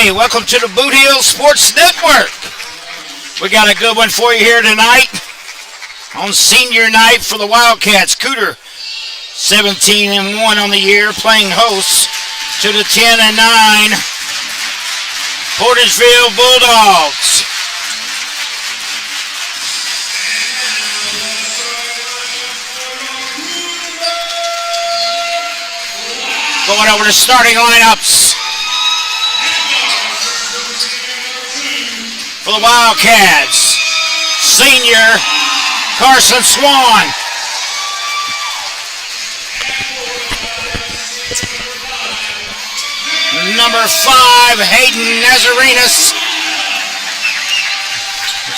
Hey, welcome to the Boot Hill Sports Network. We got a good one for you here tonight on senior night for the Wildcats. Cooter, 17-1 on the year, playing host to the 10-9 Portageville Bulldogs. Going over the starting lineups for the Wildcats. Senior Carson Swan. Number 5, Hayden Nazarenas.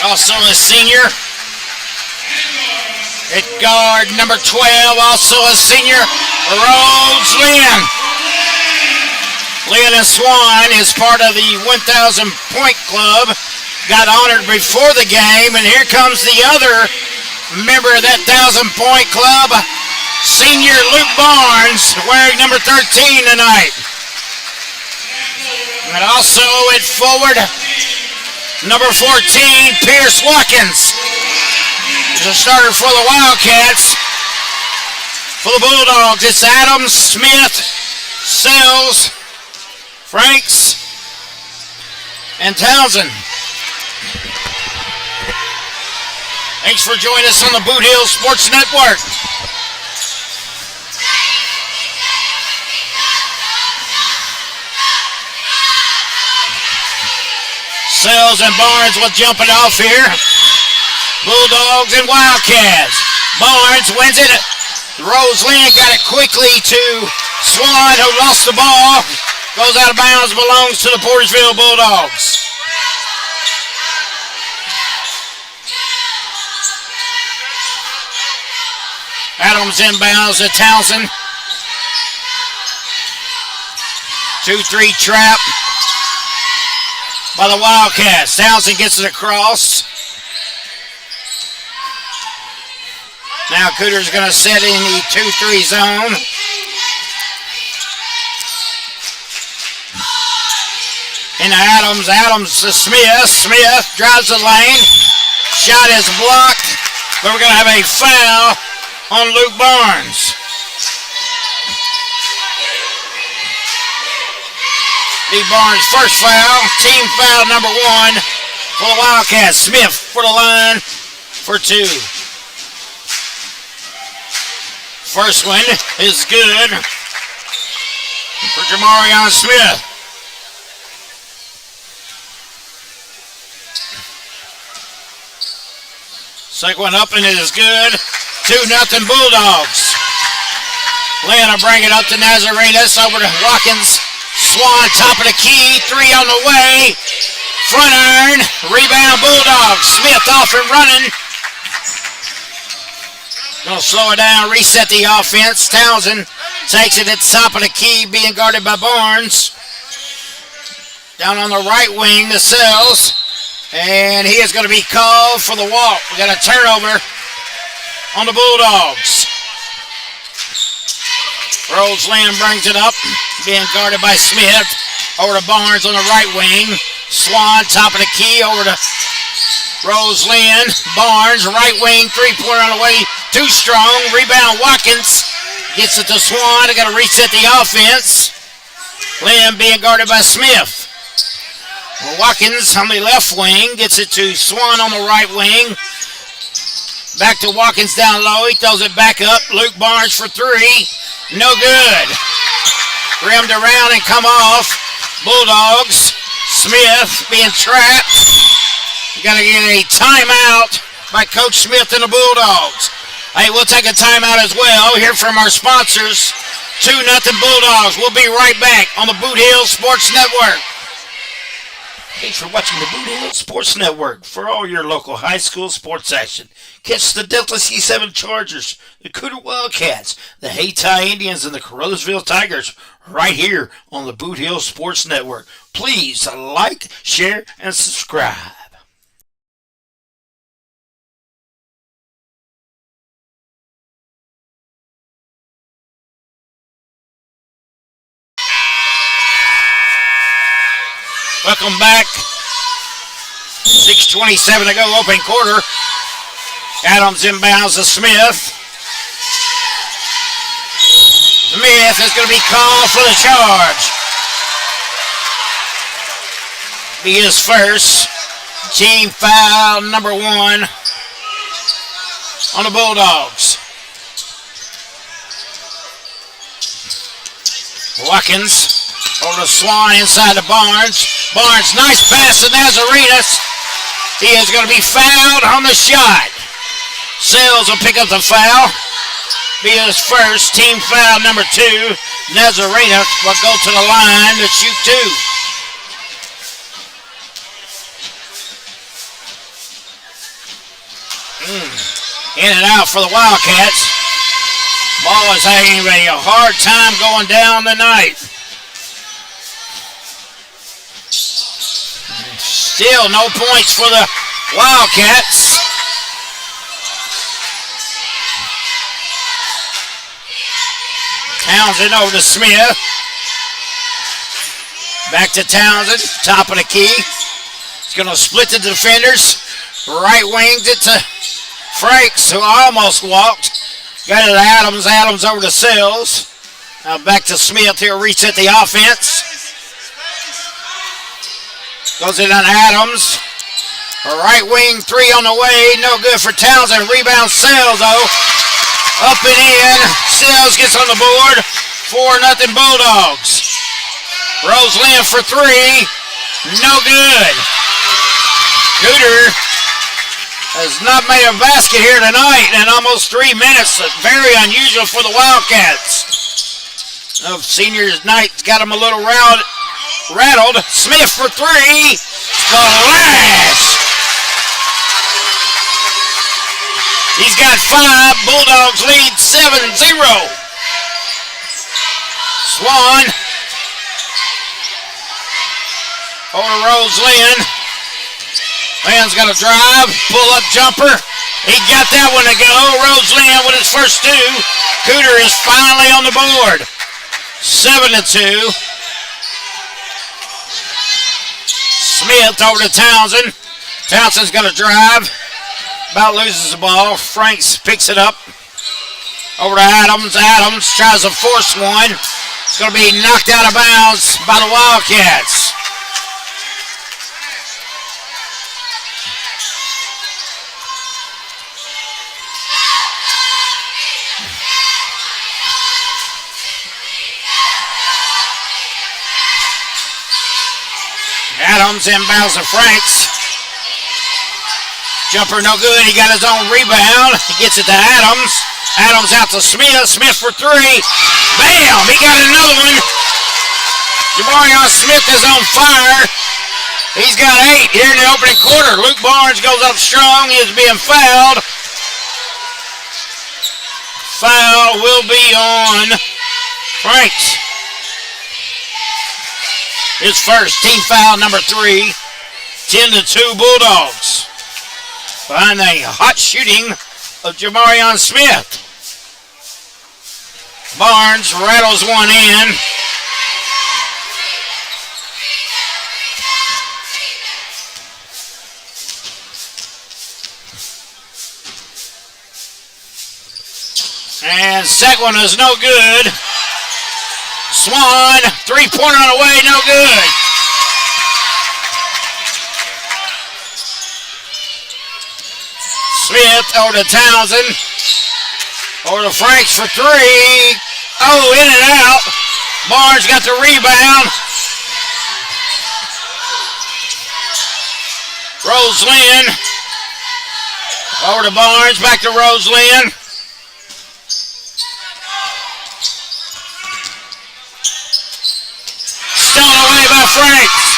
Also a senior. At guard, number 12, also a senior, Rhodes Lynn. Lynn and Swan is part of the 1,000 point club. Got honored before the game, and here comes the other member of that 1,000 point club, senior Luke Barnes, wearing number 13 tonight. And also at forward, number 14, Pierce Watkins. He's a starter for the Wildcats. For the Bulldogs, it's Adams, Smith, Sells, Franks, and Townsend. Thanks for joining us on the Boot Hill Sports Network. Sells and Barnes will jump it off here. Bulldogs and Wildcats. Barnes wins it. Roseland got it quickly to Swan, who lost the ball. Goes out of bounds, belongs to the Portageville Bulldogs. Adams inbounds to Townsend. 2-3 trap by the Wildcats. Townsend gets it across. Now Cooter's going to set in the 2-3 zone. Into Adams. Adams to Smith. Smith drives the lane. Shot is blocked. But we're going to have a foul on Luke Barnes. Lee Barnes' first foul. Team foul number 1 for the Wildcats. Smith for the line for 2. First one is good for Jamarion Smith. Second one up and it is good. 2-0 Bulldogs. Lynn will bring it up to Nazarenas, over to Watkins. Swan, top of the key, 3 on the way. Front iron, rebound Bulldogs. Smith off and running. Gonna slow it down, reset the offense. Townsend takes it at the top of the key, being guarded by Barnes. Down on the right wing, the Sells. And he is going to be called for the walk. We got a turnover on the Bulldogs. Roseland brings it up, being guarded by Smith. Over to Barnes on the right wing. Swan, top of the key, over to Roseland. Barnes, right wing, 3-pointer on the way. Too strong. Rebound Watkins. Gets it to Swan. They got to reset the offense. Lynn being guarded by Smith. Watkins on the left wing. Gets it to Swan on the right wing. Back to Watkins down low. He throws it back up. Luke Barnes for 3. No good. Rimmed around and come off. Bulldogs. Smith being trapped. Got to get a timeout by Coach Smith and the Bulldogs. Hey, we'll take a timeout as well. Hear from our sponsors. 2-0 Bulldogs. We'll be right back on the Boot Hill Sports Network. Thanks for watching the Boot Hill Sports Network for all your local high school sports action. Catch the Delta C7 Chargers, the Cooter Wildcats, the Hayti Indians, and the Carruthersville Tigers right here on the Boot Hill Sports Network. Please like, share, and subscribe. Welcome back. 6:27 to go, opening quarter. Adams inbounds to Smith. Smith is going to be called for the charge. Be his first. Team foul number 1 on the Bulldogs. Watkins over to Swan inside to Barnes. Barnes, nice pass to Nazarenas. He is going to be fouled on the shot. Sales will pick up the foul. Be his first. Team foul number 2. Nazarenas will go to the line to shoot 2. In and out for the Wildcats. Ball is having a hard time going down tonight. Still no points for the Wildcats. Townsend over to Smith. Back to Townsend, top of the key. He's going to split the defenders. Right winged it to Franks, who almost walked. Got it to Adams. Adams over to Sells. Now back to Smith here, reset the offense. Goes it on Adams. A right wing 3 on the way. No good for Townsend. Rebound Sells, though. Up and in. Sells gets on the board. 4-0 Bulldogs. Roseland for 3. No good. Cooter has not made a basket here tonight in almost 3 minutes. Very unusual for the Wildcats. Senior night's got him a little rattled. Smith for 3. Splash! He's got 5. Bulldogs lead 7-0. Swan over to Roseland. Land's got a drive, pull-up jumper. He got that one to go. Roseland with his first 2. Cooter is finally on the board. 7-2. Smith over to Townsend. Townsend's got a drive. About loses the ball. Franks picks it up. Over to Adams. Adams tries to force one. It's going to be knocked out of bounds by the Wildcats. Adams inbounds to Franks. Jumper no good. He got his own rebound. He gets it to Adams. Adams out to Smith. Smith for 3. Bam! He got another one. Jamarion Smith is on fire. He's got 8 here in the opening quarter. Luke Barnes goes up strong. He is being fouled. Foul will be on Franks. His first, team foul number 3. 10-2 Bulldogs. Behind the hot shooting of Jamarion Smith. Barnes rattles one in. And second one is no good. Swan, 3-pointer on the way, no good. Smith over to Townsend. Over to Franks for 3. Oh, in and out. Barnes got the rebound. Roseland. Over to Barnes, back to Roseland. Stolen away by Franks.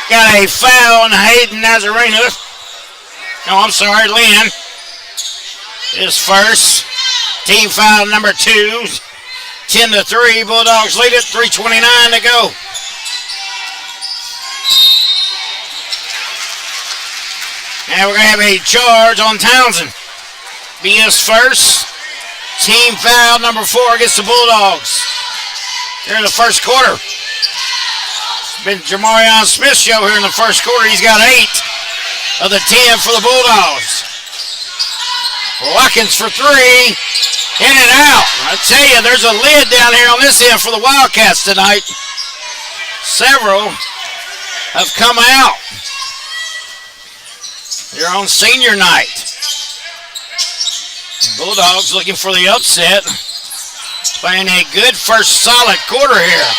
got a foul on Hayden Nazarena. No, I'm sorry, Lynn is first. Team foul number 2. 10-3. Bulldogs lead it. 3:29 to go. And we're going to have a charge on Townsend. Be his first. Team foul number 4 against the Bulldogs. Here in the first quarter. It's been Jamarion Smith's show here in the first quarter. He's got 8 of the 10 for the Bulldogs. Watkins for 3. In and out. I tell you, there's a lid down here on this end for the Wildcats tonight. Several have come out. They're on senior night. Bulldogs looking for the upset. Playing a good first solid quarter here.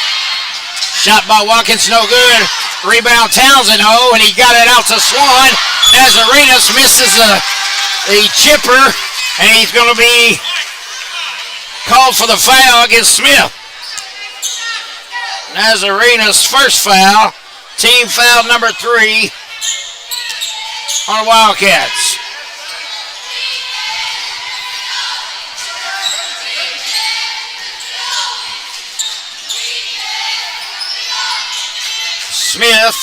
Shot by Watkins, no good. Rebound Townsend, and he got it out to Swan. Nazarenas misses the chipper, and he's going to be called for the foul against Smith. Nazarena's first foul. Team foul number 3 on the Wildcats. Smith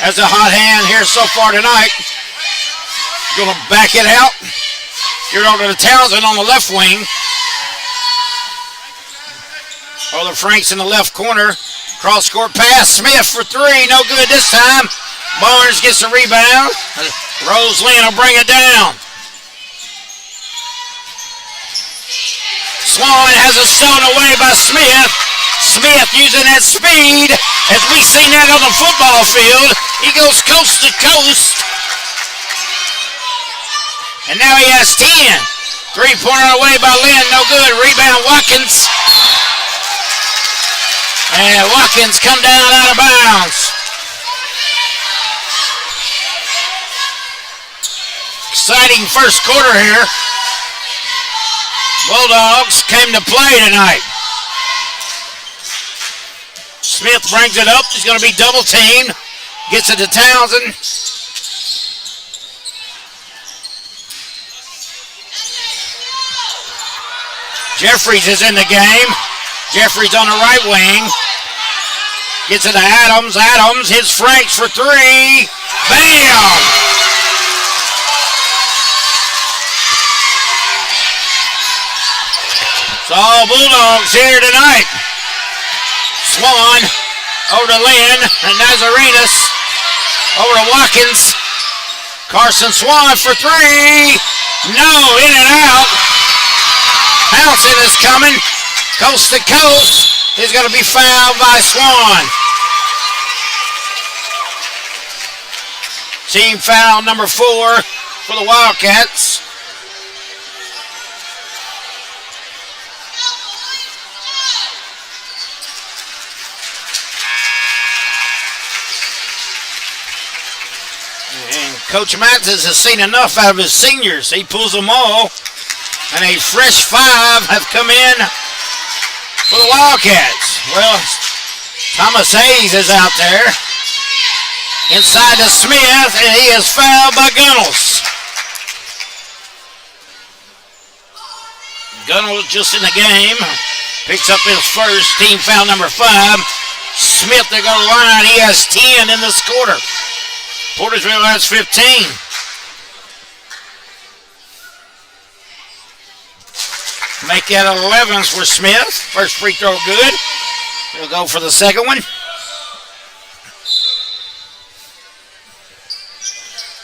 has a hot hand here so far tonight. Going to back it out. You're over to Townsend on the left wing. The Franks in the left corner. Cross court pass. Smith for 3. No good this time. Barnes gets the rebound. Roseland will bring it down. Swan has it stolen away by Smith. Smith using that speed. As we've seen that on the football field. He goes coast to coast. And now he has 10. 3-pointer away by Lynn. No good. Rebound Watkins. And Watkins come down out of bounds. Exciting first quarter here. Bulldogs came to play tonight. Smith brings it up. He's going to be double teamed. Gets it to Townsend. Jeffries is in the game. Jeffries on the right wing. Gets it to Adams. Adams hits Franks for 3. Bam! It's all Bulldogs here tonight. Swan over to Lynn and Nazarenas over to Watkins. Carson Swan for 3. No, in and out. Townsend is coming. Coast to coast. He's going to be fouled by Swan. Team foul number 4 for the Wildcats. And Coach Mathis has seen enough out of his seniors. He pulls them all. And a fresh 5 have come in for the Wildcats. Well, Thomas Hayes is out there. Inside to Smith, and he is fouled by Gunnels. Gunnels just in the game. Picks up his first, team foul number 5. Smith to go to the line. He has 10 in this quarter. Portageville has 15. Make that 11s for Smith. First free throw good. He'll go for the second one.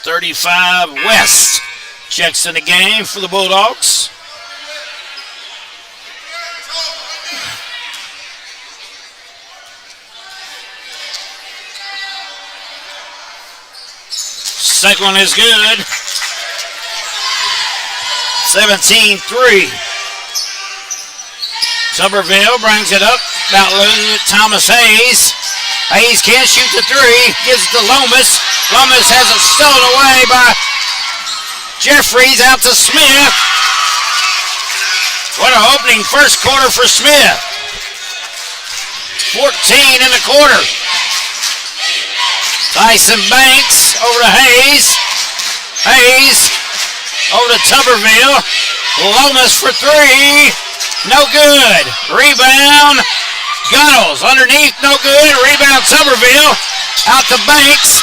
35 West checks in the game for the Bulldogs. Second one is good. 17-3. Tuberville brings it up. About losing it. Thomas Hayes. Hayes can't shoot the 3. Gives it to Lomas. Lomas has it stolen away by Jeffries. Out to Smith. What an opening first quarter for Smith. 14 in the quarter. Tyson Banks over to Hayes. Hayes over to Tuberville. Lomas for three. No good. Rebound. Gunnels underneath. No good. Rebound Tuberville. Out to Banks.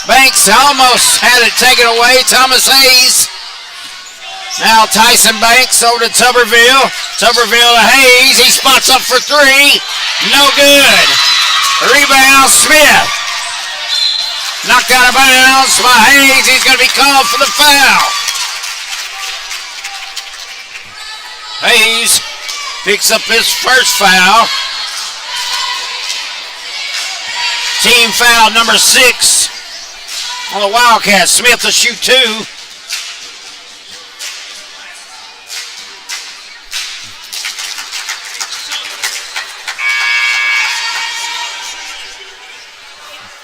Banks almost had it taken away. Thomas Hayes. Now Tyson Banks over to Tuberville. Tuberville to Hayes. He spots up for three. No good. Rebound Smith. Knocked out of bounds by Hayes. He's going to be called for the foul. Hayes picks up his first foul. Team foul number 6 on the Wildcats. Smith to shoot 2.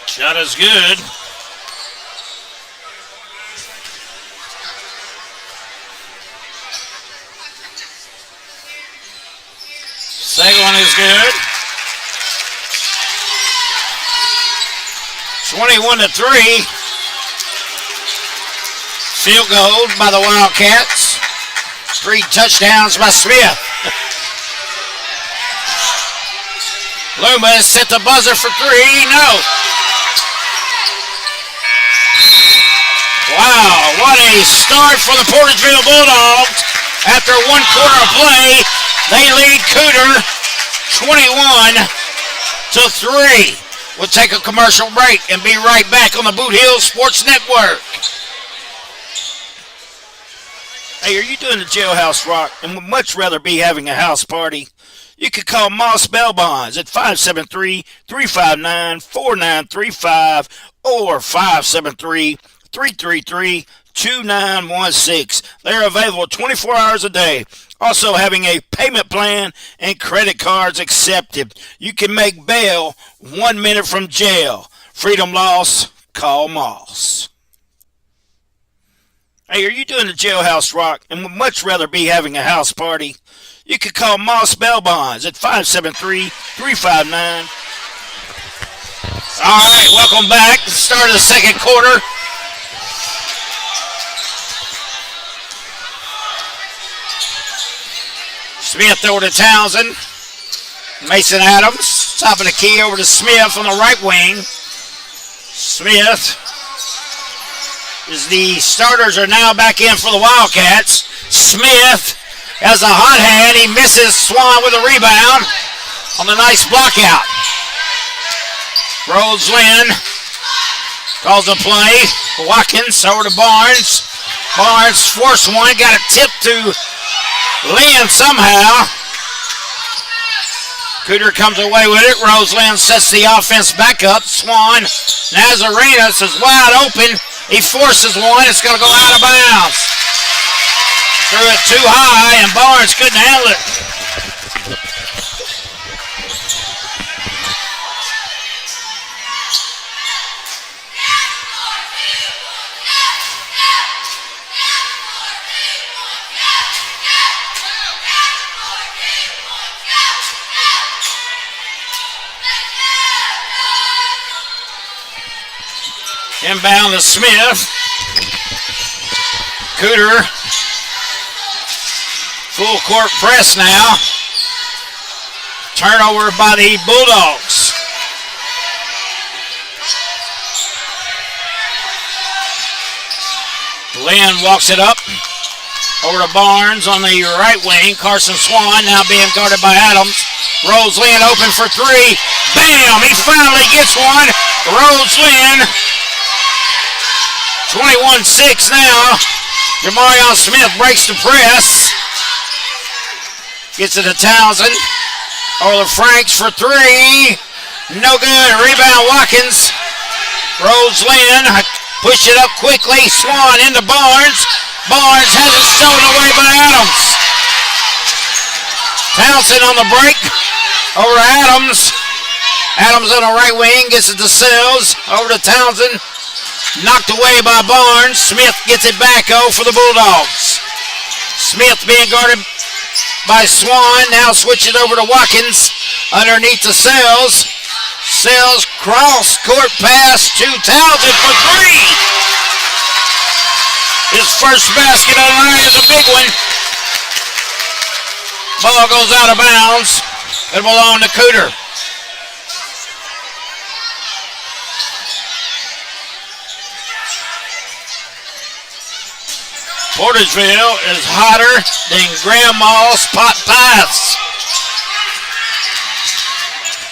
Shot is good. Second one is good. 21-3. Field goal by the Wildcats. 3 touchdowns by Smith. Loomis hit the buzzer for 3. No. Wow, what a start for the Portageville Bulldogs. After 1 quarter of play, they lead Cooter 21-3. We'll take a commercial break and be right back on the Boot Hill Sports Network. Hey, are you doing the jailhouse rock and would much rather be having a house party? You could call Moss Bell Bonds at 573-359-4935 or 573-333-2916. They're available 24 hours a day. Also having a payment plan and credit cards accepted. You can make bail 1 minute from jail. Freedom loss, call Moss. Hey, are you doing the jailhouse rock and would much rather be having a house party? You could call Moss Bell Bonds at 573-359. All right, welcome back. Start of the second quarter. Smith over to Townsend. Mason Adams, top of the key over to Smith on the right wing. Smith, as the starters are now back in for the Wildcats. Smith has a hot hand. He misses. Swan with a rebound on the nice block out. Rhodes Lynn calls a play. Watkins over to Barnes. Barnes forced one. Got a tip to Lynn somehow. Cooter comes away with it. Roseland sets the offense back up. Swan. Nazarenas is wide open. He forces one. It's going to go out of bounds. Threw it too high, and Barnes couldn't handle it. Inbound to Smith. Cooter. Full court press now. Turnover by the Bulldogs. Lynn walks it up. Over to Barnes on the right wing. Carson Swan now being guarded by Adams. Rose Lynn open for 3. Bam! He finally gets one. Rose Lynn. 21-6 now. Jamarion Smith breaks the press. Gets it to Townsend. Over to Franks for 3. No good. Rebound Watkins. Rose Lynn. Push it up quickly. Swan into Barnes. Barnes has it stolen away by Adams. Townsend on the break. Over to Adams. Adams on the right wing. Gets it to Sells. Over to Townsend. Knocked away by Barnes. Smith gets it back for the Bulldogs. Smith being guarded by Swan. Now switch it over to Watkins. Underneath the Sells. Sales cross court pass to Townsend for three. His first basket of the night is a big one. Ball goes out of bounds. It belongs to Cooter. Portageville is hotter than Grandma's pot pies.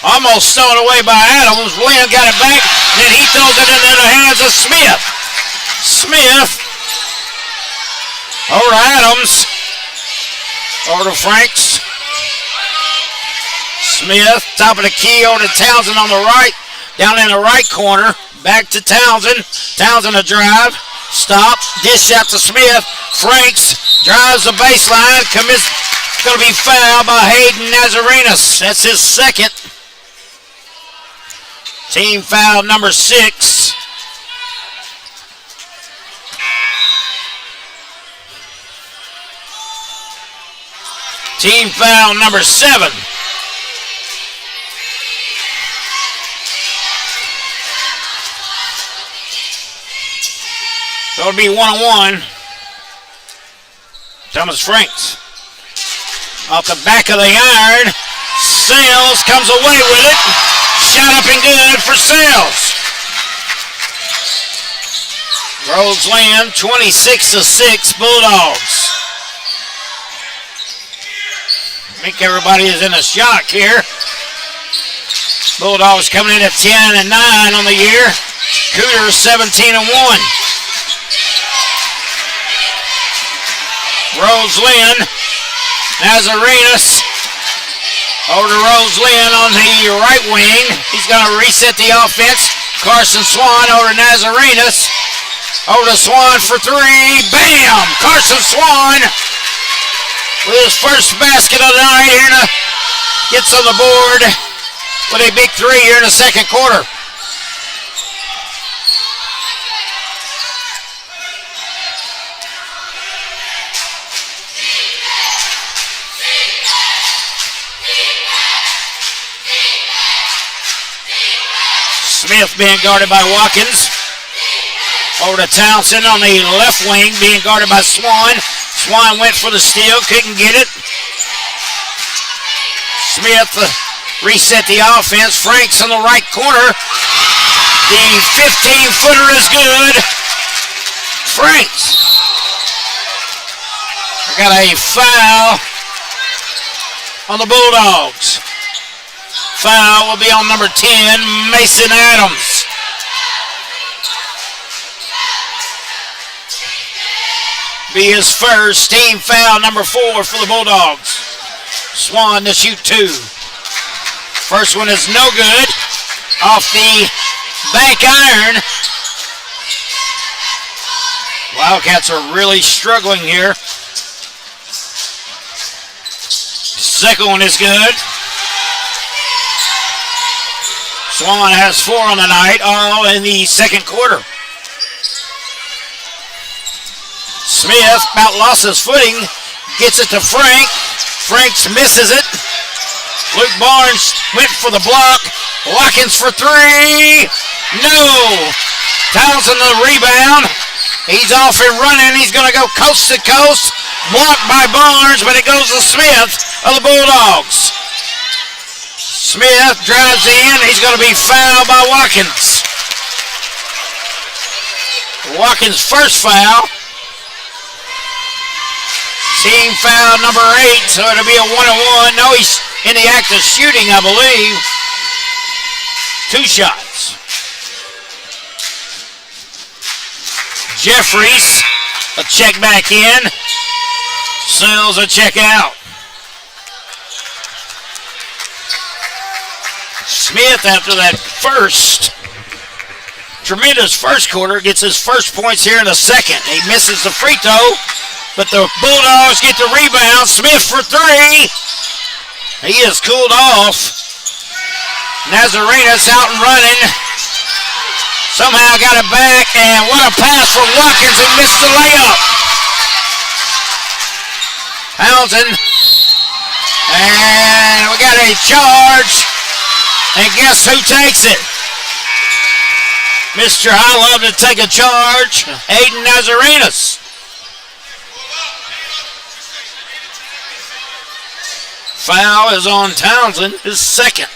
Almost stolen away by Adams. Lynn got it back. Then he throws it into the hands of Smith. Smith over to Adams. Over to Franks. Smith, top of the key, over to Townsend on the right. Down in the right corner. Back to Townsend. Townsend a drive. Stop. Dish out to Smith. Franks drives the baseline. Commits. Going to be fouled by Hayden Nazarenas. That's his second. Team foul number 6. Team foul number 7. So it'll be 1-on-1. Thomas Franks. Off the back of the iron. Sales comes away with it. Shot up and good for Sales. Roseland 26-6 Bulldogs. I think everybody is in a shock here. Bulldogs coming in at 10-9 on the year. Cooter 17-1. Roseland, Nazarenas. Over to Roseland on the right wing. He's going to reset the offense. Carson Swan over to Nazarenas. Over to Swan for three. Bam! Carson Swan with his first basket of the night here. Gets on the board with a big three here in the second quarter. Smith being guarded by Watkins. Over to Townsend on the left wing, being guarded by Swan. Swan went for the steal, couldn't get it. Smith reset the offense. Franks on the right corner. The 15-footer is good. Franks. I got a foul on the Bulldogs. Foul will be on number 10, Mason Adams. Be his first, team foul number 4 for the Bulldogs. Swan to shoot 2. First one is no good. Off the back iron. Wildcats are really struggling here. Second one is good. Swan has 4 on the night, all in the second quarter. Smith about lost his footing, gets it to Frank. Franks misses it. Luke Barnes went for the block. Watkins for 3. No. Townsend the rebound. He's off and running. He's going to go coast to coast. Blocked by Barnes, but it goes to Smith of the Bulldogs. Smith drives in. He's going to be fouled by Watkins. Watkins' first foul. Team foul number 8, so it'll be a 1-on-1. No, he's in the act of shooting, I believe. 2 shots. Jeffries, a check back in. Sells a check out. Smith, after that first tremendous first quarter, gets his first points here in the second. He misses the free throw, but the Bulldogs get the rebound. Smith for 3. He is cooled off. Nazarenas out and running. Somehow got it back, and what a pass from Watkins, and missed the layup. Townsend, and we got a charge And guess who takes it? Mr. I Love to take a charge, Aiden Nazarenas. Foul is on Townsend, his second.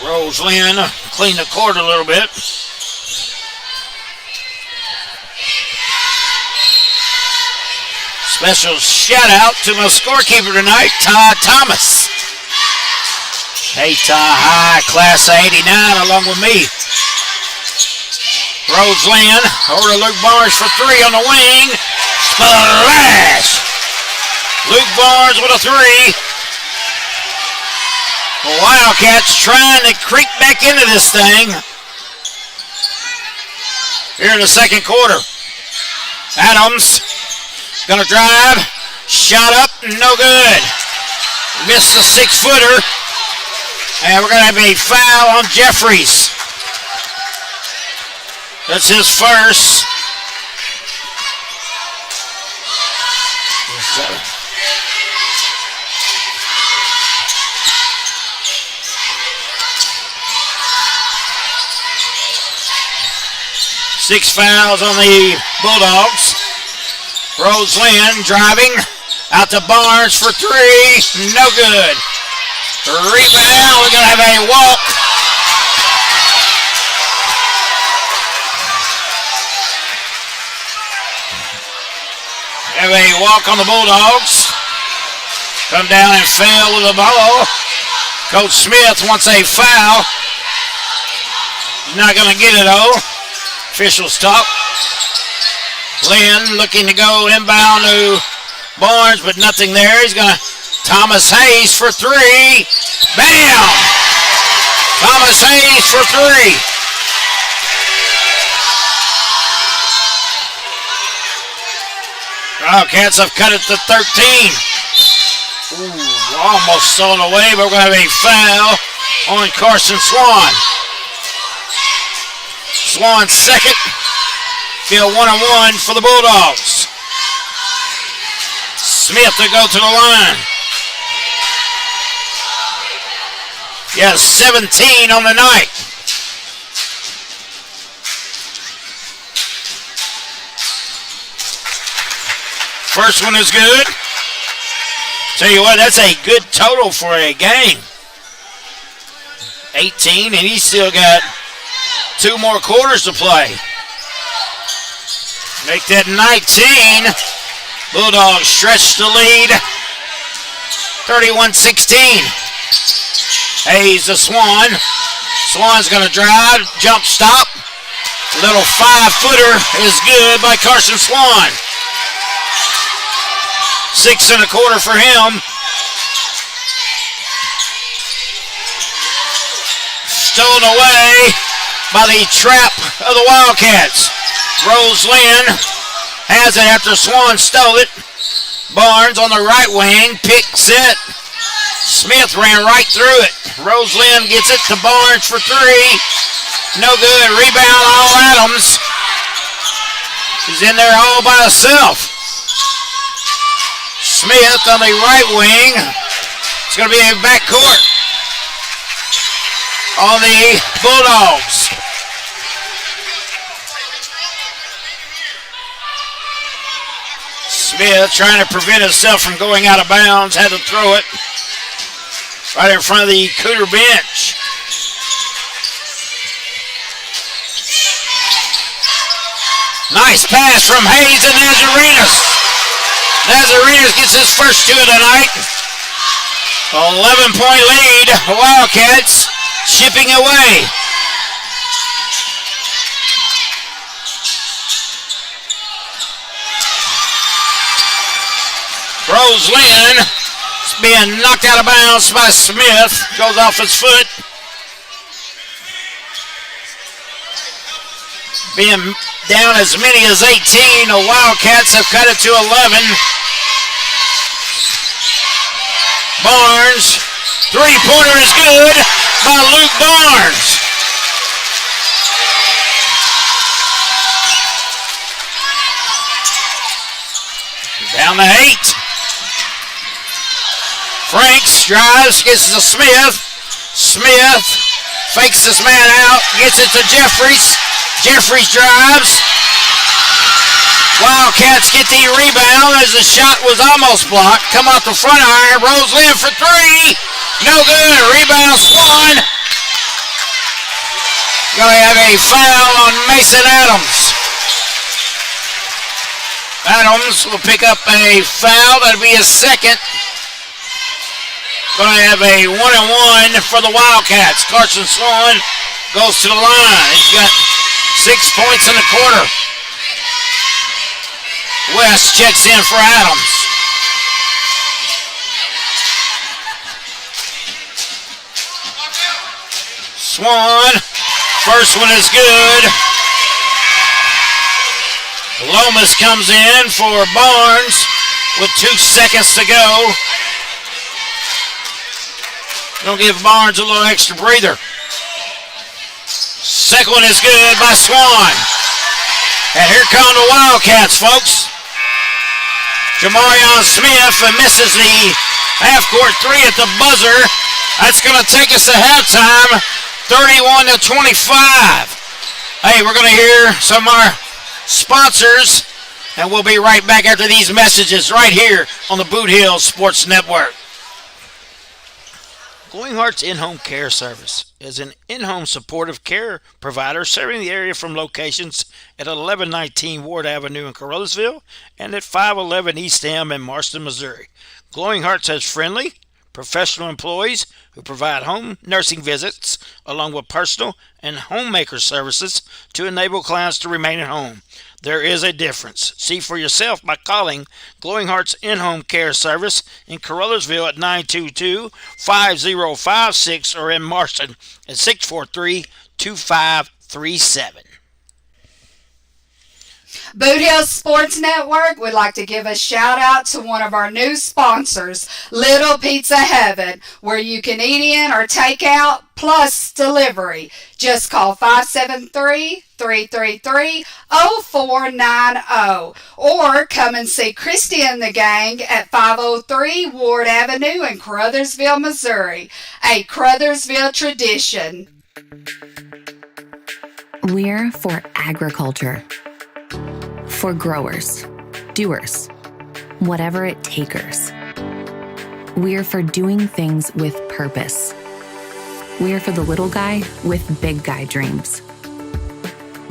Roselyn clean the court a little bit. Special shout out to my scorekeeper tonight, Ty Thomas. Hey Ty, high class of 89 along with me. Roselyn over to Luke Barnes for three on the wing. Splash! Luke Barnes with a three. The Wildcats trying to creep back into this thing here in the second quarter. Adams gonna drive, shot up, no good. Missed the 6-footer, and we're gonna have a foul on Jeffries. That's his first. Six fouls on the Bulldogs. Roselyn driving out to Barnes for three. No good. Rebound. We're going to have a walk. Have a walk on the Bulldogs. Come down and fail with the ball. Coach Smith wants a foul. He's not going to get it though. Officials talk. Lynn looking to go inbound to Barnes, but nothing there. He's going to Thomas Hayes for three. Bam! Thomas Hayes for three. Wildcats have cut it to 13. Ooh, almost stolen away, but we're going to have a foul on Carson Swan. Swan second. Be a 1-on-1 for the Bulldogs. Smith to go to the line. He has 17 on the night. First one is good. Tell you what, that's a good total for a game. 18, and he's still got 2 more quarters to play. Make that 19. Bulldogs stretch the lead. 31-16. Hayes to Swan. Swan's going to drive. Jump stop. Little 5-footer is good by Carson Swan. 6 1/4 for him. Stolen away by the trap of the Wildcats. Roselyn has it after Swan stole it. Barnes on the right wing, picks it. Smith ran right through it. Roselyn gets it to Barnes for three. No good. Rebound all Adams. He's in there all by himself. Smith on the right wing. It's going to be a backcourt on the Bulldogs. Smith trying to prevent himself from going out of bounds. Had to throw it right in front of the Cooter bench. Nice pass from Hayes and Nazarenas. Nazarenas gets his first 2 of the night. 11-point lead. Wildcats chipping away. Roselyn is being knocked out of bounds by Smith. Goes off his foot. Being down as many as 18. The Wildcats have cut it to 11. Barnes. 3-pointer is good by Luke Barnes. Down to 8. Franks drives, gets it to Smith. Smith fakes his man out, gets it to Jeffries. Jeffries drives. Wildcats get the rebound as the shot was almost blocked. Come off the front iron. Rolls in for 3. No good. Rebound Swan. Going to have a foul on Mason Adams. Adams will pick up a foul. That'll be his second. Going to have a 1-and-1 for the Wildcats. Carson Swan goes to the line. He's got 6 points in the quarter. West checks in for Adams. Swan, first one is good. Lomas comes in for Barnes with 2 seconds to go. Don't give Barnes a little extra breather. Second one is good by Swan. And here come the Wildcats, folks. Jamarion Smith misses the half-court 3 at the buzzer. That's going to take us to halftime, 31-25. Hey, we're going to hear some of our sponsors, and we'll be right back after these messages right here on the Boot Hill Sports Network. Glowing Hearts In-Home Care Service is an in-home supportive care provider serving the area from locations at 1119 Ward Avenue in Carruthersville and at 511 East M in Marston, Missouri. Glowing Hearts has friendly, professional employees who provide home nursing visits along with personal and homemaker services to enable clients to remain at home. There is a difference. See for yourself by calling Glowing Hearts In-Home Care Service in Carruthersville at 922-5056 or in Marston at 643-2537. Boot Hill Sports Network would like to give a shout out to one of our new sponsors, Little Pizza Heaven, where you can eat in or take out plus delivery. Just call 573-333-0490 or come and see Christy and the gang at 503 Ward Avenue in Carruthersville, Missouri. A Carruthersville tradition. We're for agriculture. For growers, doers, whatever it takers. We're for doing things with purpose. We're for the little guy with big guy dreams.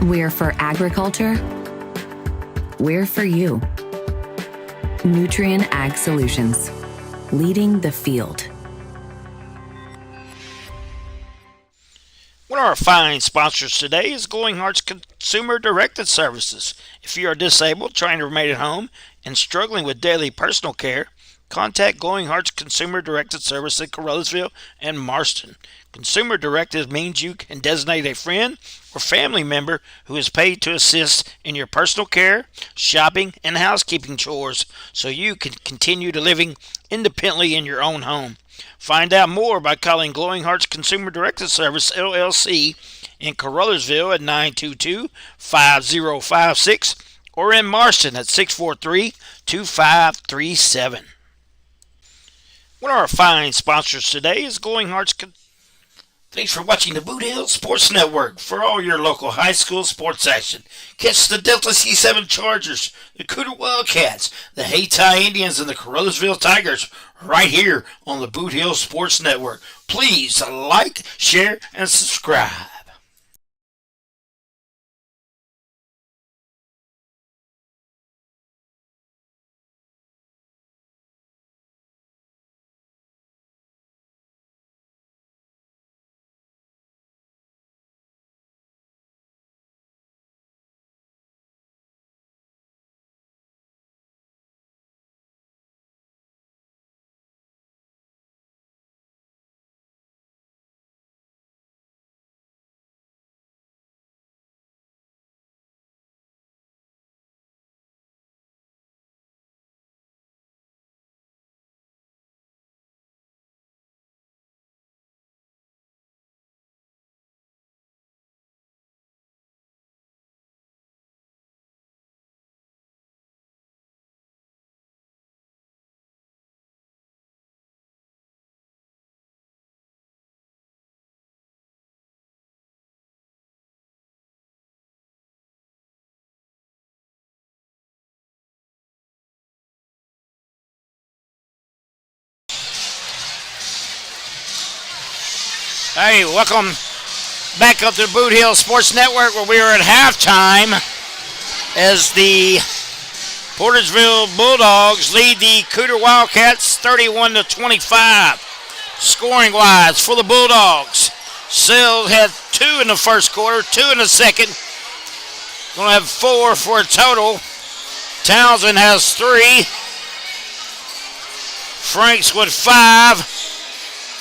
We're for agriculture. We're for you. Nutrien Ag Solutions, leading the field. One of our fine sponsors today is Glowing Hearts Consumer Directed Services. If you are disabled, trying to remain at home, and struggling with daily personal care, contact Glowing Hearts Consumer Directed Service in Carruthersville and Marston. Consumer Directed means you can designate a friend or family member who is paid to assist in your personal care, shopping, and housekeeping chores so you can continue to living independently in your own home. Find out more by calling Glowing Hearts Consumer Directed Service, LLC, in Carruthersville at 922-5056 or in Marston at 643-2537. One of our fine sponsors today is Glowing Hearts. Thanks for watching the Boot Hill Sports Network. For all your local high school sports action, catch the Delta C7 Chargers, the Cooter Wildcats, the Hayti Indians, and the Carruthersville Tigers right here on the Boot Hill Sports Network. Please like, share, and subscribe. Hey, welcome back up to the Boot Hill Sports Network, where we are at halftime as the Portageville Bulldogs lead the Cooter Wildcats 31-25. Scoring wise for the Bulldogs, Sills had 2 in the first quarter, 2 in the second. Going to have 4 for a total. Townsend has 3. Franks with 5.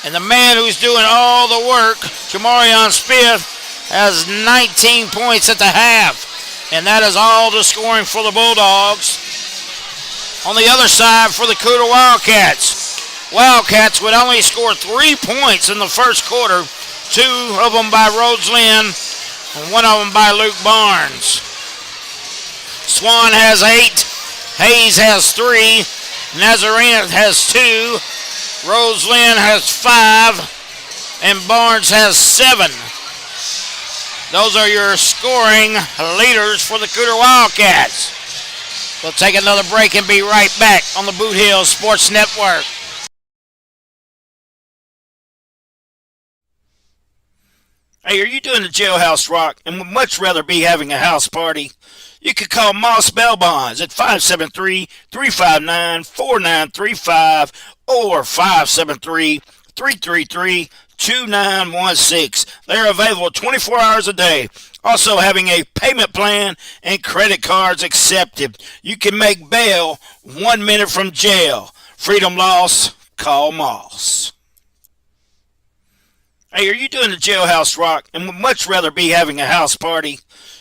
And the man who's doing all the work, Jamarion Smith, has 19 points at the half. And that is all the scoring for the Bulldogs. On the other side for the Cooter Wildcats would only score 3 points in the first quarter. 2 of them by Rhodes Lynn and 1 of them by Luke Barnes. Swan has 8. Hayes has 3. Nazarena has 2. Rhodes Lynn has 5. And Barnes has 7. Those are your scoring leaders for the Cooter Wildcats. We'll take another break and be right back on the Boot Hill Sports Network. Hey, are you doing the jailhouse rock and would much rather be having a house party? You could call Moss Bell Bonds at 573-359-4935 or 573-333-2916. They're available 24 hours a day. Also having a payment plan and credit cards accepted. You can make bail 1 minute from jail. Freedom loss, call Moss. Hey, are you doing the jailhouse rock and would much rather be having a house party?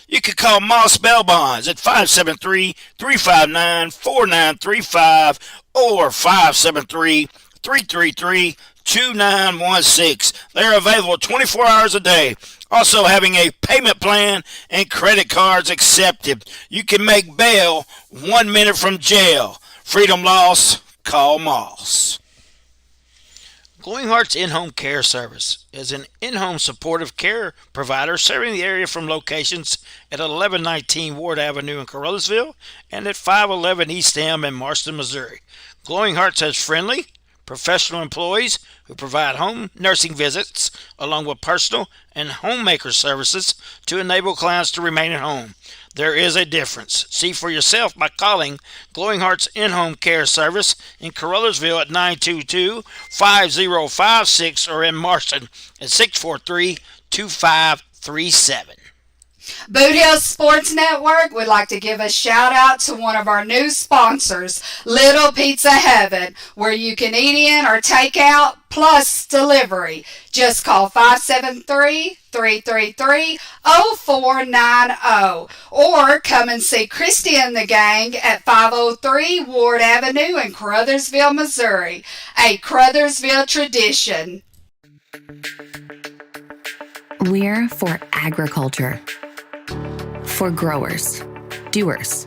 You could call Moss Bell Bonds at 573-359-4935 or 573-333-2916. They're available 24 hours a day. Also having a payment plan and credit cards accepted. You can make bail 1 minute from jail. Freedom loss, call Moss. Glowing Hearts In-Home Care Service is an in-home supportive care provider serving the area from locations at 1119 Ward Avenue in Carruthersville and at 511 East Elm in Marston, Missouri. Glowing Hearts has friendly, professional employees who provide home nursing visits along with personal and homemaker services to enable clients to remain at home. There is a difference. See for yourself by calling Glowing Hearts In-Home Care Service in Carruthersville at 922-5056 or in Marston at 643-2537. Boot Hill Sports Network would like to give a shout out to one of our new sponsors, Little Pizza Heaven, where you can eat in or take out plus delivery. Just call 573-333-0490 or come and see Christy and the gang at 503 Ward Avenue in Carruthersville, Missouri. A Carruthersville tradition. We're for agriculture. For growers, doers,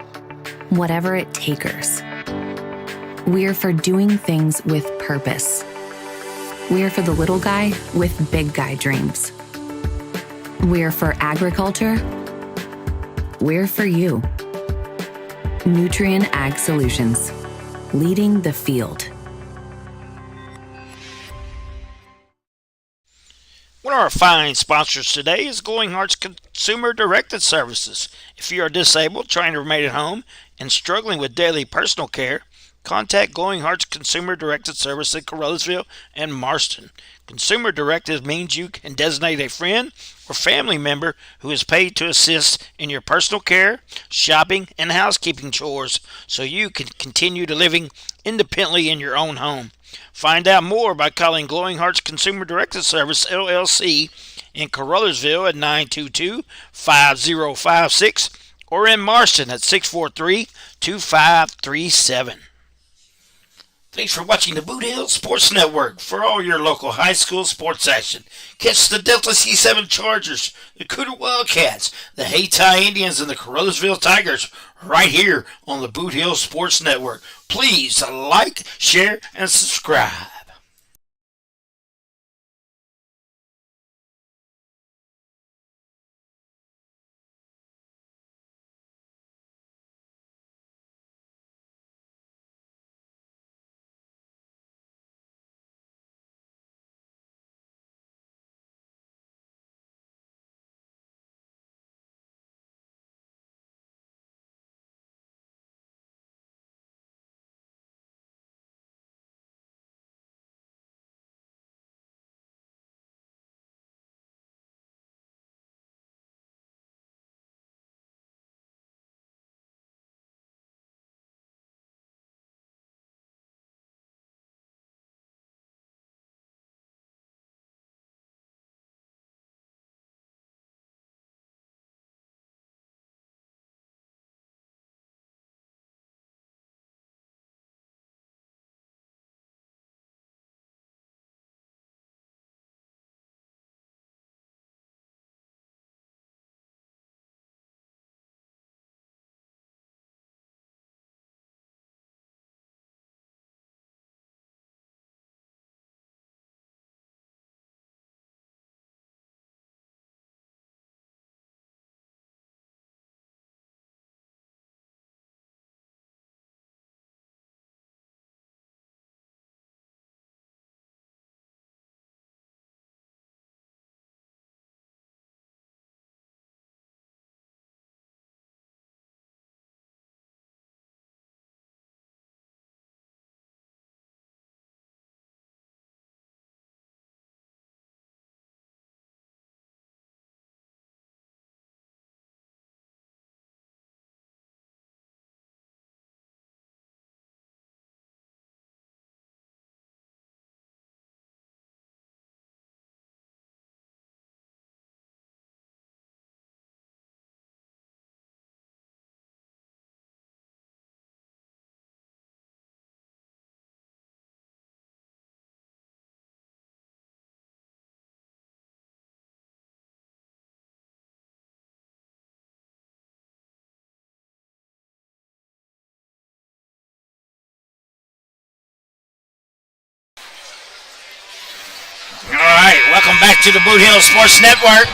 whatever it takers. We're for doing things with purpose. We're for the little guy with big guy dreams. We're for agriculture. We're for you. Nutrien Ag Solutions, leading the field. One of our fine sponsors today is Glowing Hearts Consumer Directed Services. If you are disabled, trying to remain at home, and struggling with daily personal care, contact Glowing Hearts Consumer Directed Service in Carruthersville and Marston. Consumer Directed means you can designate a friend or family member who is paid to assist in your personal care, shopping, and housekeeping chores so you can continue to living independently in your own home. Find out more by calling Glowing Hearts Consumer Directed Service, LLC, in Carruthersville at 922-5056 or in Marston at 643-2537. Thanks for watching the Boot Hill Sports Network. For all your local high school sports action, catch the Delta C7 Chargers, the Cooter Wildcats, the Hayti Indians, and the Carruthersville Tigers right here on the Boot Hill Sports Network. Please like, share, and subscribe. Welcome back to the Boot Hill Sports Network.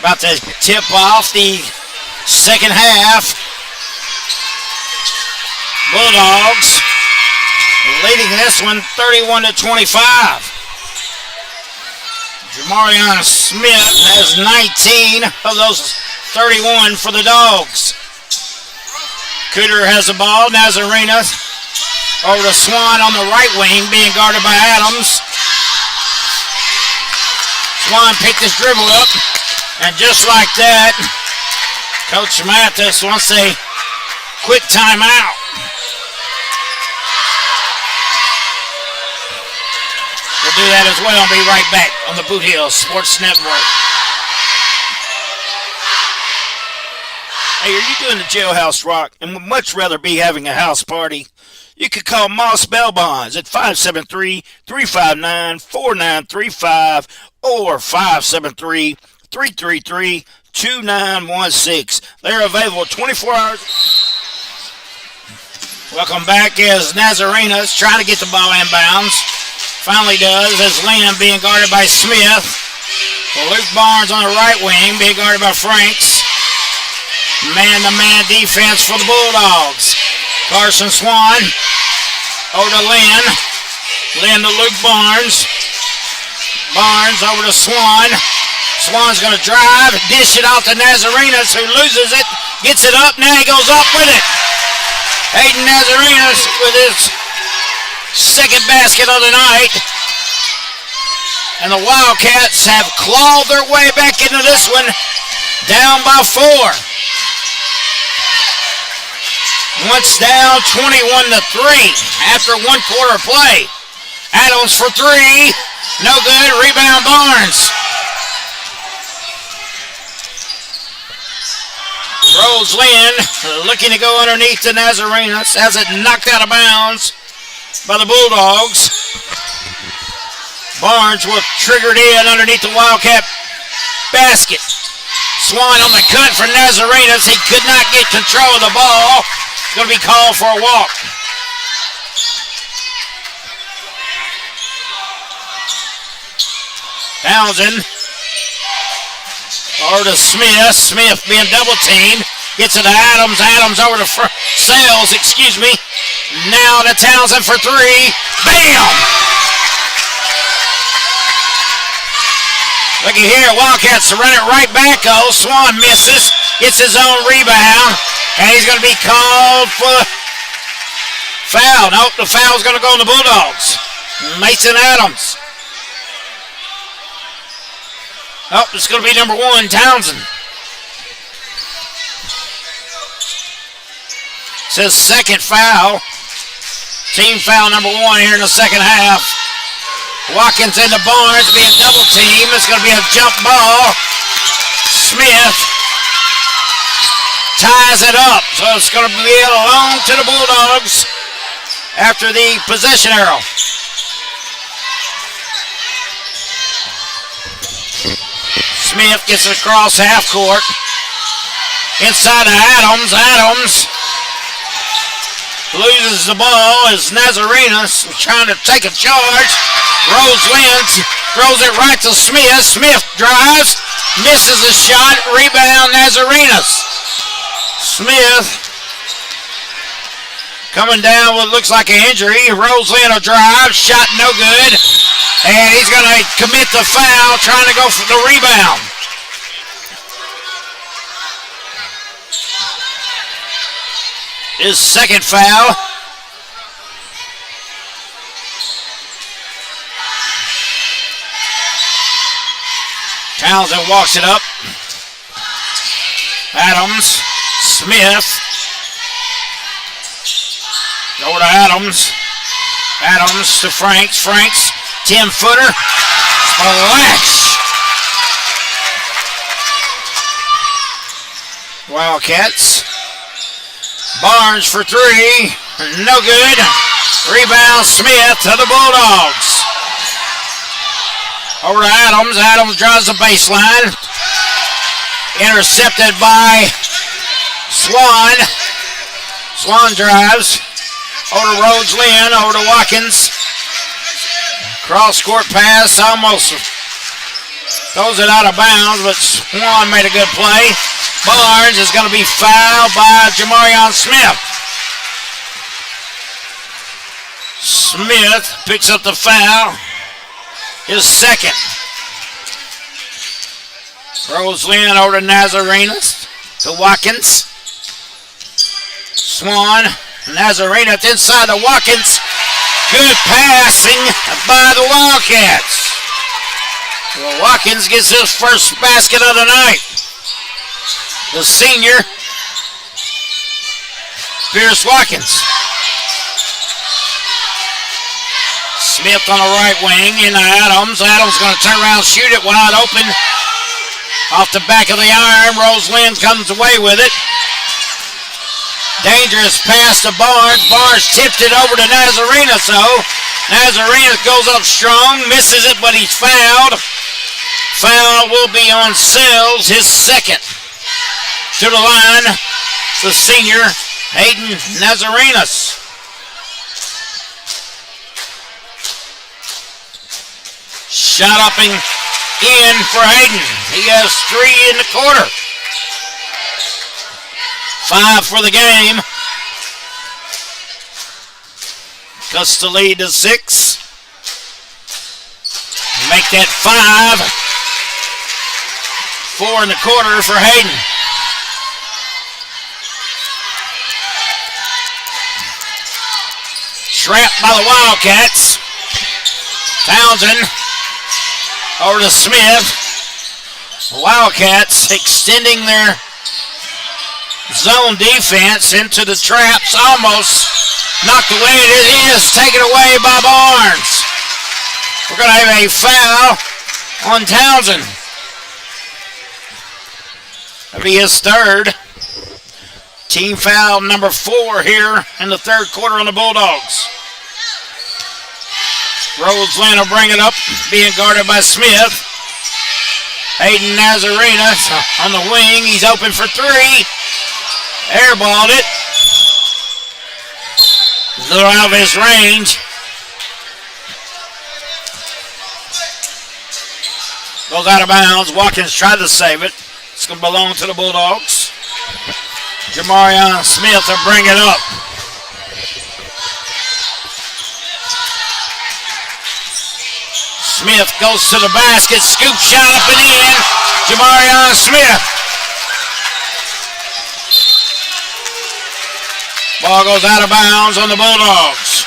About to tip off the second half. Bulldogs leading this one 31-25. Jamarion Smith has 19 of those 31 for the Dogs. Cooter has the ball. Nazarena over to Swan on the right wing, being guarded by Adams. Swan picked his dribble up, and just like that, Coach Mathis wants a quick timeout. We'll do that as well and be right back on the Boot Hill Sports Network. Hey, are you doing the jailhouse rock and would much rather be having a house party? You could call Moss Bell Bonds at 573-359-4935 or 573-333-2916. They're available 24 hours. Welcome back as Nazarena's trying to get the ball inbounds. Finally does as Lynn being guarded by Smith. Luke Barnes on the right wing being guarded by Franks. Man-to-man defense for the Bulldogs. Carson Swan over to Lynn. Lynn to Luke Barnes. Barnes over to Swan. Swan's going to drive, dish it off to Nazarenas, who loses it, gets it up, now he goes up with it. Hayden Nazarenas with his second basket of the night. And the Wildcats have clawed their way back into this one, down by 4. Once down 21-3 after one quarter play. Adams for 3. No good. Rebound Barnes. Rose Lynn looking to go underneath the Nazarenas. Has it knocked out of bounds by the Bulldogs. Barnes will trigger it in underneath the Wildcat basket. Swan on the cut for Nazarenas. He could not get control of the ball. Going to be called for a walk. Townsend over to Smith. Smith being double teamed. Gets it to Adams. Adams over to Sales, excuse me. Now to Townsend for 3. Bam! Looky here, Wildcats to run it right back. Oh, Swan misses. Gets his own rebound. And he's going to be called for foul. Nope, the foul's going to go on the Bulldogs. Mason Adams. Oh, it's going to be number 1, Townsend. Says second foul. Team foul number 1 here in the second half. Watkins into Barnes being double teamed. It's going to be a jump ball. Smith ties it up. So it's going to be along to the Bulldogs after the possession arrow. Smith gets it across half court. Inside to Adams. Adams loses the ball as Nazarenas trying to take a charge. Rose Lynn throws it right to Smith. Smith drives, misses a shot. Rebound Nazarenas. Smith coming down with what looks like an injury. Rose Lynn will drive, shot no good. And he's going to commit the foul, trying to go for the rebound. His second foul. Townsend walks it up. Adams, Smith. Over to Adams. Adams to Franks. Franks, 10-footer. Splash. Wildcats. Barnes for 3. No good. Rebound Smith to the Bulldogs. Over to Adams. Adams drives the baseline. Intercepted by Swan. Swan drives. Over to Rhodes Lynn. Over to Watkins. Cross-court pass almost throws it out of bounds, but Swan made a good play. Barnes is going to be fouled by Jamarion Smith. Smith picks up the foul. His second. Roseland over to Nazarenas. To Watkins. Swan. Nazarenas inside to Watkins. Good passing by the Wildcats. Well, Watkins gets his first basket of the night. The senior, Pierce Watkins. Smith on the right wing into Adams. Adams going to turn around and shoot it wide open. Off the back of the iron. Roseland comes away with it. Dangerous pass to Barnes. Barnes tipped it over to Nazarenas, though. Nazarenas goes up strong, misses it, but he's fouled. Foul will be on Sells, his second. To the line, the senior, Hayden Nazarenas. Shot up and in for Hayden. He has 3 in the quarter. 5 for the game. Cuts the lead to 6. Make that 5. 4 in the quarter for Hayden. Trapped by the Wildcats. Townsend over to Smith. Wildcats extending their zone defense into the traps. Almost knocked away. It is taken away by Barnes. We're going to have a foul on Townsend. That'll be his third. Team foul number 4 here in the third quarter on the Bulldogs. Roseland will bring it up, being guarded by Smith. Hayden Nazarenas on the wing. He's open for 3. Airballed it. A little out of his range. Goes out of bounds. Watkins tried to save it. It's going to belong to the Bulldogs. Jamarion Smith will bring it up. Smith goes to the basket. Scoop shot up and in. Jamarion Smith. Ball goes out of bounds on the Bulldogs.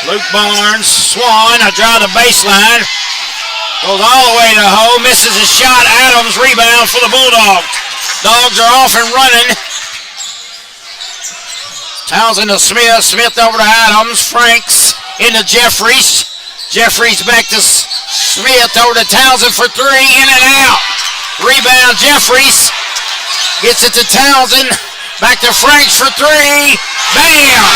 Luke Barnes, Swan, I drive the baseline. Goes all the way to the hole, misses a shot. Adams rebound for the Bulldogs. Dogs are off and running. Townsend to Smith, Smith over to Adams. Franks into Jeffries. Jeffries back to Smith, over to Townsend for 3, in and out. Rebound Jeffries. Gets it to Townsend. Back to Franks for 3. Bam!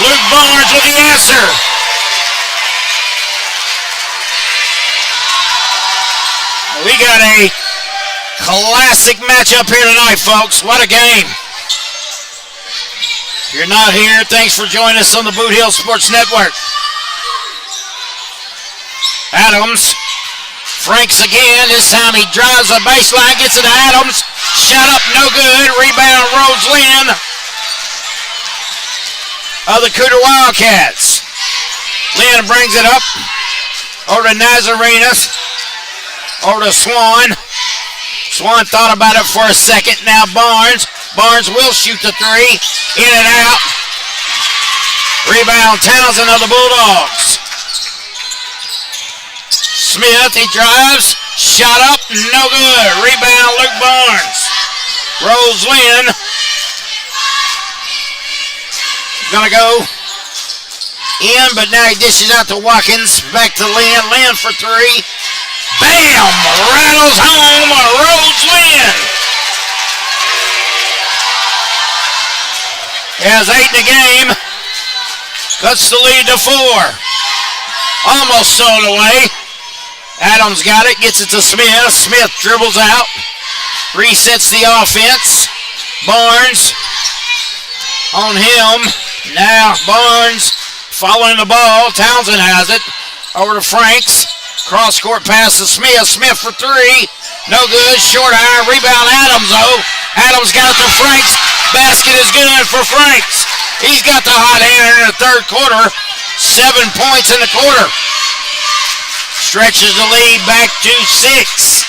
Luke Barnes with the answer. We got a classic matchup here tonight, folks. What a game. If you're not here, thanks for joining us on the Boot Hill Sports Network. Adams. Franks again. This time he drives the baseline, gets it to Adams. Shot up, no good. Rebound, Roseland of the Cooter Wildcats. Lynn brings it up. Over to Nazarenas. Over to Swan. Swan thought about it for a second. Now Barnes. Barnes will shoot the 3. In and out. Rebound Townsend of the Bulldogs. Smith, he drives. Shot up, no good. Rebound Luke Barnes. Roseland. Gonna go in, but now he dishes out to Watkins. Back to Lynn. Lynn for 3. Bam! Rattles home Roseland. He has 8 in the game. Cuts the lead to 4. Almost stolen away. Adams got it, gets it to Smith. Smith dribbles out, resets the offense. Barnes on him. Now Barnes following the ball. Townsend has it. Over to Franks. Cross court pass to Smith. Smith for three. No good. Short iron. Rebound Adams though. Adams got it to Franks. Basket is good for Franks. He's got the hot hand in the third quarter. 7 points in the quarter. Stretches the lead back to 6.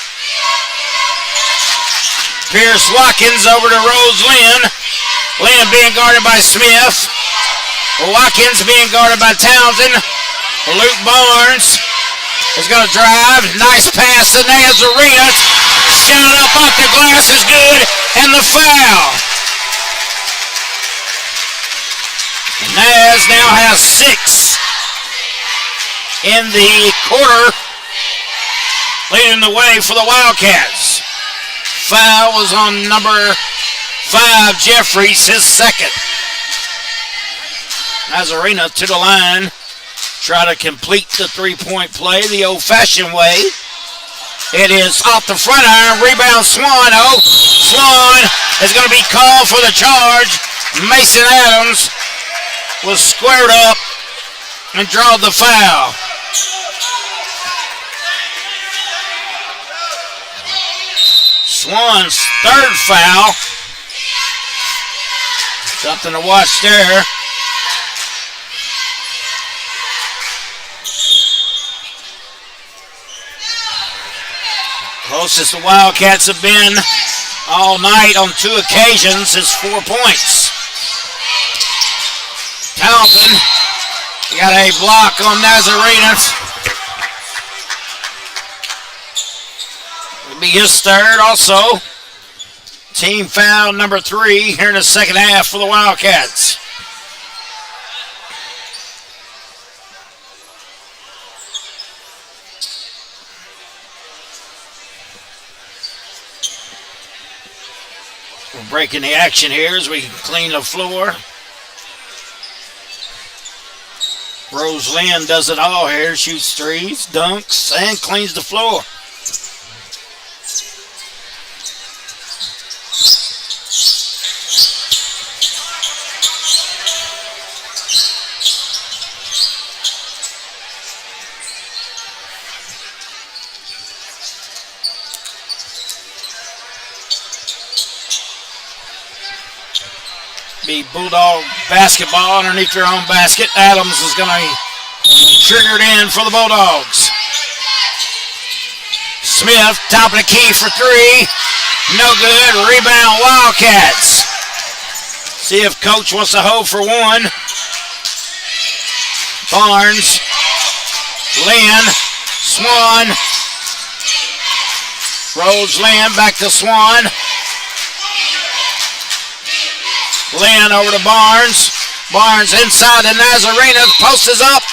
Pierce Watkins over to Rose Lynn. Lynn being guarded by Smith. Watkins being guarded by Townsend. Luke Barnes is going to drive. Nice pass to Nazarena. Shot up off the glass is good. And the foul. Naz now has 6 in the quarter, leading the way for the Wildcats. Foul was on number 5, Jeffries, his second. Nazarena to the line, try to complete the three-point play the old-fashioned way. It is off the front iron, rebound Swan. Oh, Swan is going to be called for the charge. Mason Adams was squared up and draw the foul. Swan's third foul. Something to watch there. Closest the Wildcats have been all night on 2 occasions is 4 points. Townsend got a block on Nazarena. It'll be his third also. Team foul number 3 here in the second half for the Wildcats. We're breaking the action here as we clean the floor. Rose Lynn does it all here. Shoots threes, dunks, and cleans the floor. Be Bulldog basketball underneath your own basket. Adams is going to trigger it in for the Bulldogs. Smith, top of the key for 3. No good. Rebound Wildcats. See if coach wants to hold for 1. Barnes. Lynn. Swan. Rose Lynn back to Swan. Lynn over to Barnes. Barnes inside the Nazarena. Post is up.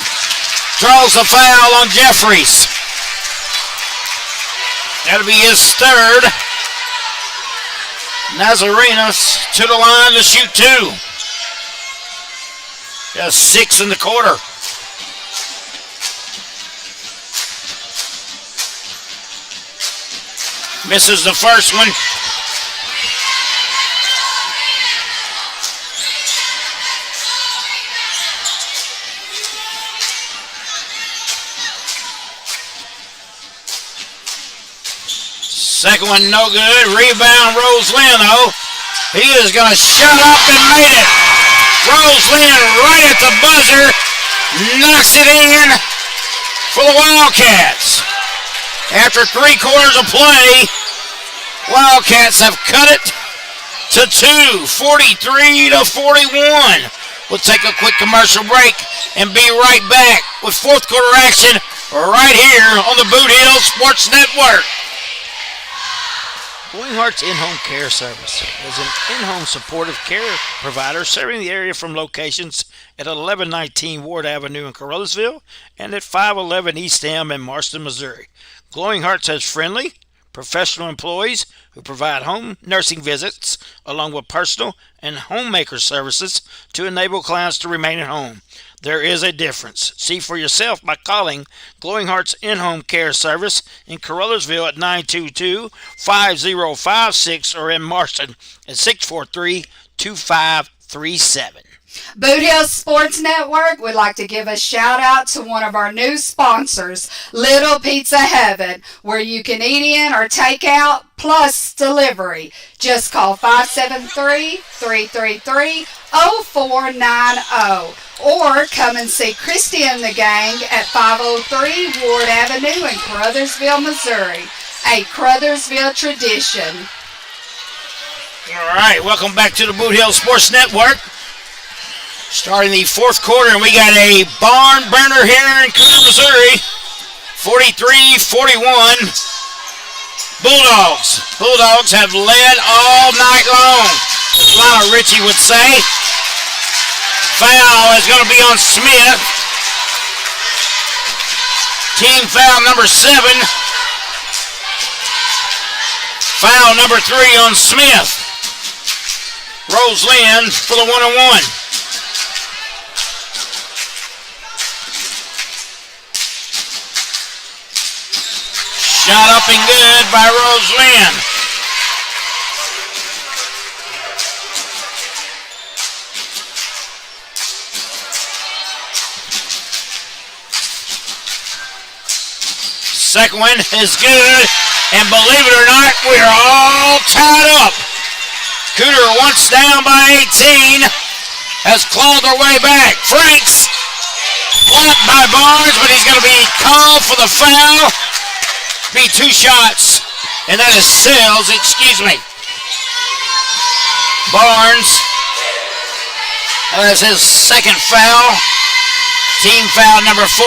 Draws a foul on Jeffries. That'll be his third. Nazarena to the line to shoot 2. Just 6 in the quarter. Misses the first one. Second one no good. Rebound Rose Lynn though. He is going to shut up and made it. Rose Lynn right at the buzzer. Knocks it in for the Wildcats. After 3 quarters of play, Wildcats have cut it to 2, 43-41. We'll take a quick commercial break and be right back with fourth quarter action right here on the Boot Hill Sports Network. Glowing Hearts In-Home Care Service is an in-home supportive care provider serving the area from locations at 1119 Ward Avenue in Carollasville and at 511 East Elm in Marston, Missouri. Glowing Hearts has friendly, professional employees who provide home nursing visits along with personal and homemaker services to enable clients to remain at home. There is a difference. See for yourself by calling Glowing Hearts In-Home Care Service in Caruthersville at 922-5056 or in Marston at 643-2537. Boot Hill Sports Network would like to give a shout out to one of our new sponsors, Little Pizza Heaven, where you can eat in or take out plus delivery. Just call 573-333-0490 or come and see Christy and the gang at 503 Ward Avenue in Caruthersville, Missouri. A Caruthersville tradition. All right, welcome back to the Boot Hill Sports Network. Starting the fourth quarter, and we got a barn burner here in Cooter, Missouri. 43-41. Bulldogs. Bulldogs have led all night long, as Lionel Richie would say. Foul is going to be on Smith. Team foul number 7. Foul number 3 on Smith. Roselyn for the 1-on-1. Shot up and good by Roselyn. Second one is good, and believe it or not, we are all tied up. Cooter, once down by 18, has clawed their way back. Franks blocked by Barnes, but he's going to be called for the foul. Be 2 shots, and that is Sells, Barnes, that is his second foul. Team foul number 4,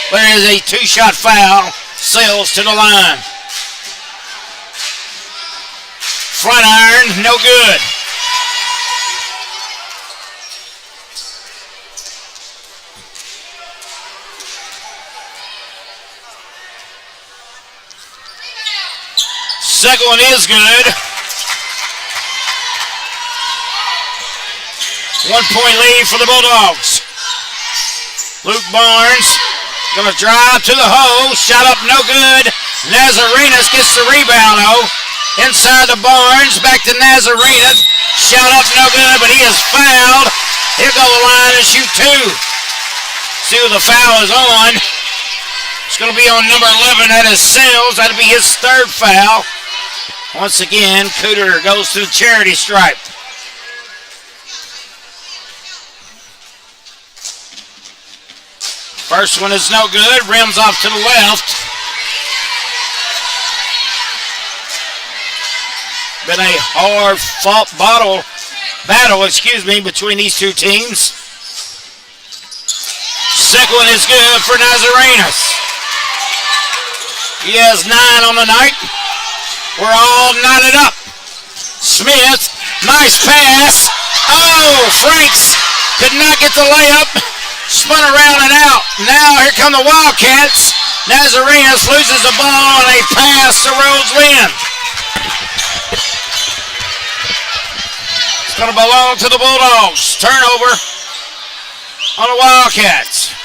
but it is a 2-shot foul. Sells to the line. Front iron, no good. Second one is good. 1-point lead for the Bulldogs. Luke Barnes going to drive to the hole. Shot up no good. Nazarenas gets the rebound though. Inside the Barnes. Back to Nazarenas. Shot up no good, but he is fouled. He'll go to the line and shoot 2. See who the foul is on. It's going to be on number 11. That is Sells. That'll be his 3rd foul. Once again, Cooter goes to the charity stripe. First one is no good. Rims off to the left. Been a hard fought battle between these two teams. Second one is good for Nazarenas. He has 9 on the night. We're all knotted up. Smith, nice pass. Oh, Franks could not get the layup. Spun around and out. Now here come the Wildcats. Nazarenas loses the ball and a pass to Roselyn. It's going to belong to the Bulldogs. Turnover on the Wildcats.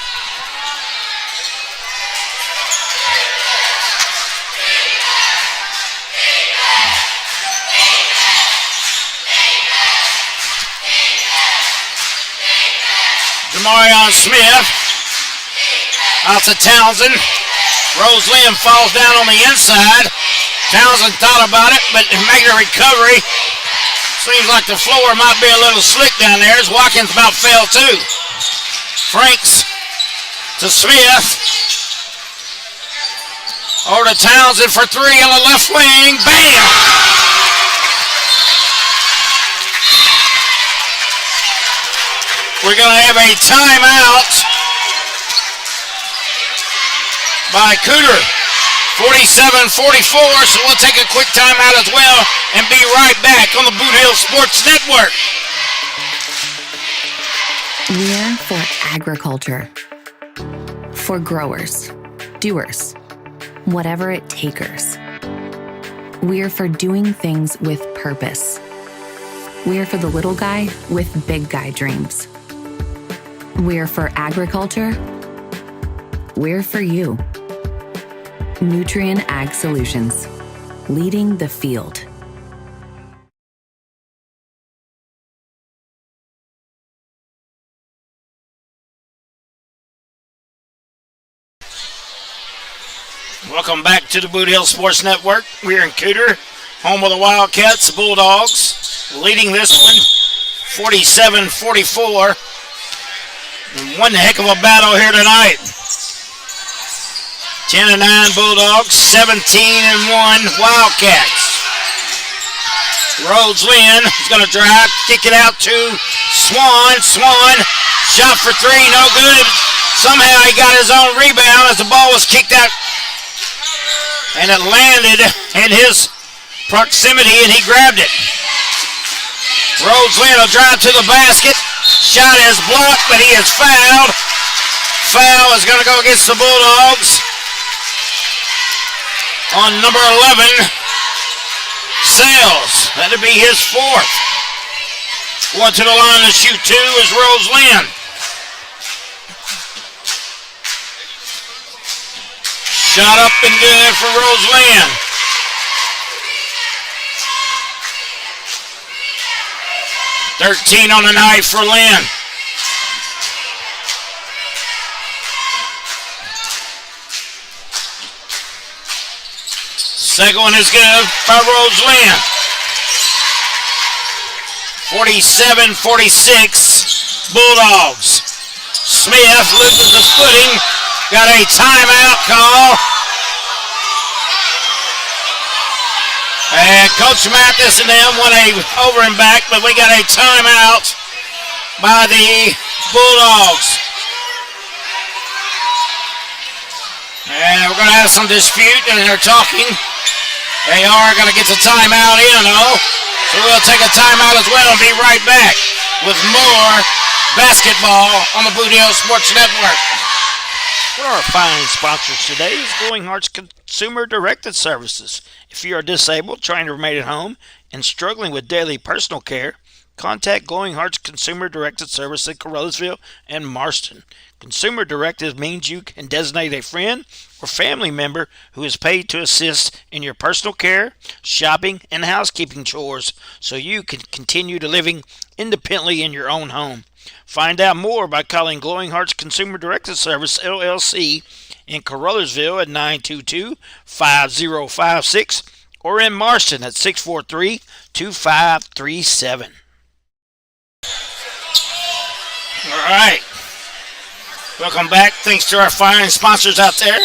Jamarion Smith out to Townsend. Roselyn falls down on the inside. Townsend thought about it, but making a recovery. Seems like the floor might be a little slick down there as Watkins about fell too. Franks to Smith. Over to Townsend for 3 on the left wing. Bam! We're going to have a timeout by Cooter. 47-44, so we'll take a quick timeout as well and be right back on the Boot Hill Sports Network. We're for agriculture. For growers, doers, whatever it takers. We're for doing things with purpose. We're for the little guy with big guy dreams. We're for agriculture. We're for you. Nutrien Ag Solutions, leading the field. Welcome back to the Boot Hill Sports Network. We're in Cooter, home of the Wildcats, the Bulldogs, leading this one 47-44. One heck of a battle here tonight. 10-9 Bulldogs, 17-1 Wildcats. Rhodes Lynn is going to drive, kick it out to Swan. Swan, shot for three, no good. Somehow he got his own rebound as the ball was kicked out. And it landed in his proximity, and he grabbed it. Rhodes Lynn will drive to the basket. Shot is blocked, but he is fouled. Foul is going to go against the Bulldogs on number 11, Sales. That'll be his fourth. Going to the line to shoot two is Rhodes Lynn. Shot up and good for Rhodes Lynn. $13 on the night for Lynn. Second one is good by Rhodes Lynn. 47-46 Bulldogs. Smith loses his footing. Got a timeout call. And Coach Mathis and them went over and back, but we got a timeout by the Bulldogs. And we're going to have some dispute, and they're talking. They are going to get the timeout in, though. So we'll take a timeout as well and be right back with more basketball on the Boot Hill Sports Network. One of our fine sponsors today is Glowing Hearts Consumer Directed Services. If you are disabled, trying to remain at home, and struggling with daily personal care, contact Glowing Hearts Consumer Directed Service in Carruthersville and Marston. Consumer Directed means you can designate a friend or family member who is paid to assist in your personal care, shopping, and housekeeping chores so you can continue to living independently in your own home. Find out more by calling Glowing Hearts Consumer Directed Service, LLC, in Carruthersville at 922-5056 or in Marston at 643-2537. All right. Welcome back. Thanks to our fine sponsors out there,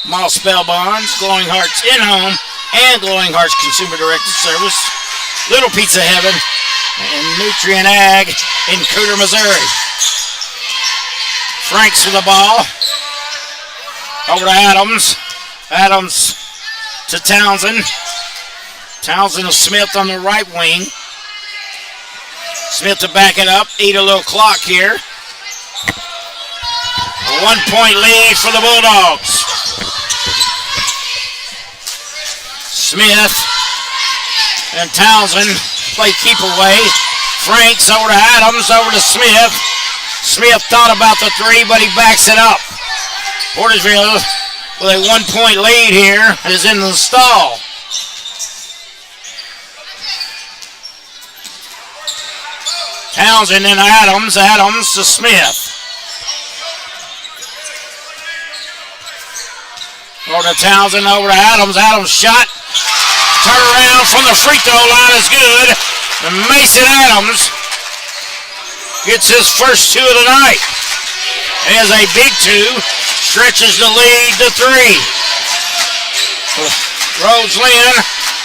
Mall Spell Bonds, Glowing Hearts In-Home, and Glowing Hearts Consumer Directed Service, Little Pizza Heaven, and Nutrien Ag in Cooter, Missouri. Franks with the ball. Over to Adams. Adams to Townsend. Townsend to Smith on the right wing. Smith to back it up. Eat a little clock here. A 1-point lead for the Bulldogs. Smith and Townsend play keep away. Franks over to Adams, over to Smith. Smith thought about the three, but he backs it up. Portageville with a 1-point lead here is in the stall. Townsend and Adams. Adams to Smith. Over to Townsend, over to Adams. Adams shot. Turn around from the free throw line is good. And Mason Adams gets his first two of the night. Has a big two. Stretches the lead to three. Rhodes Lynn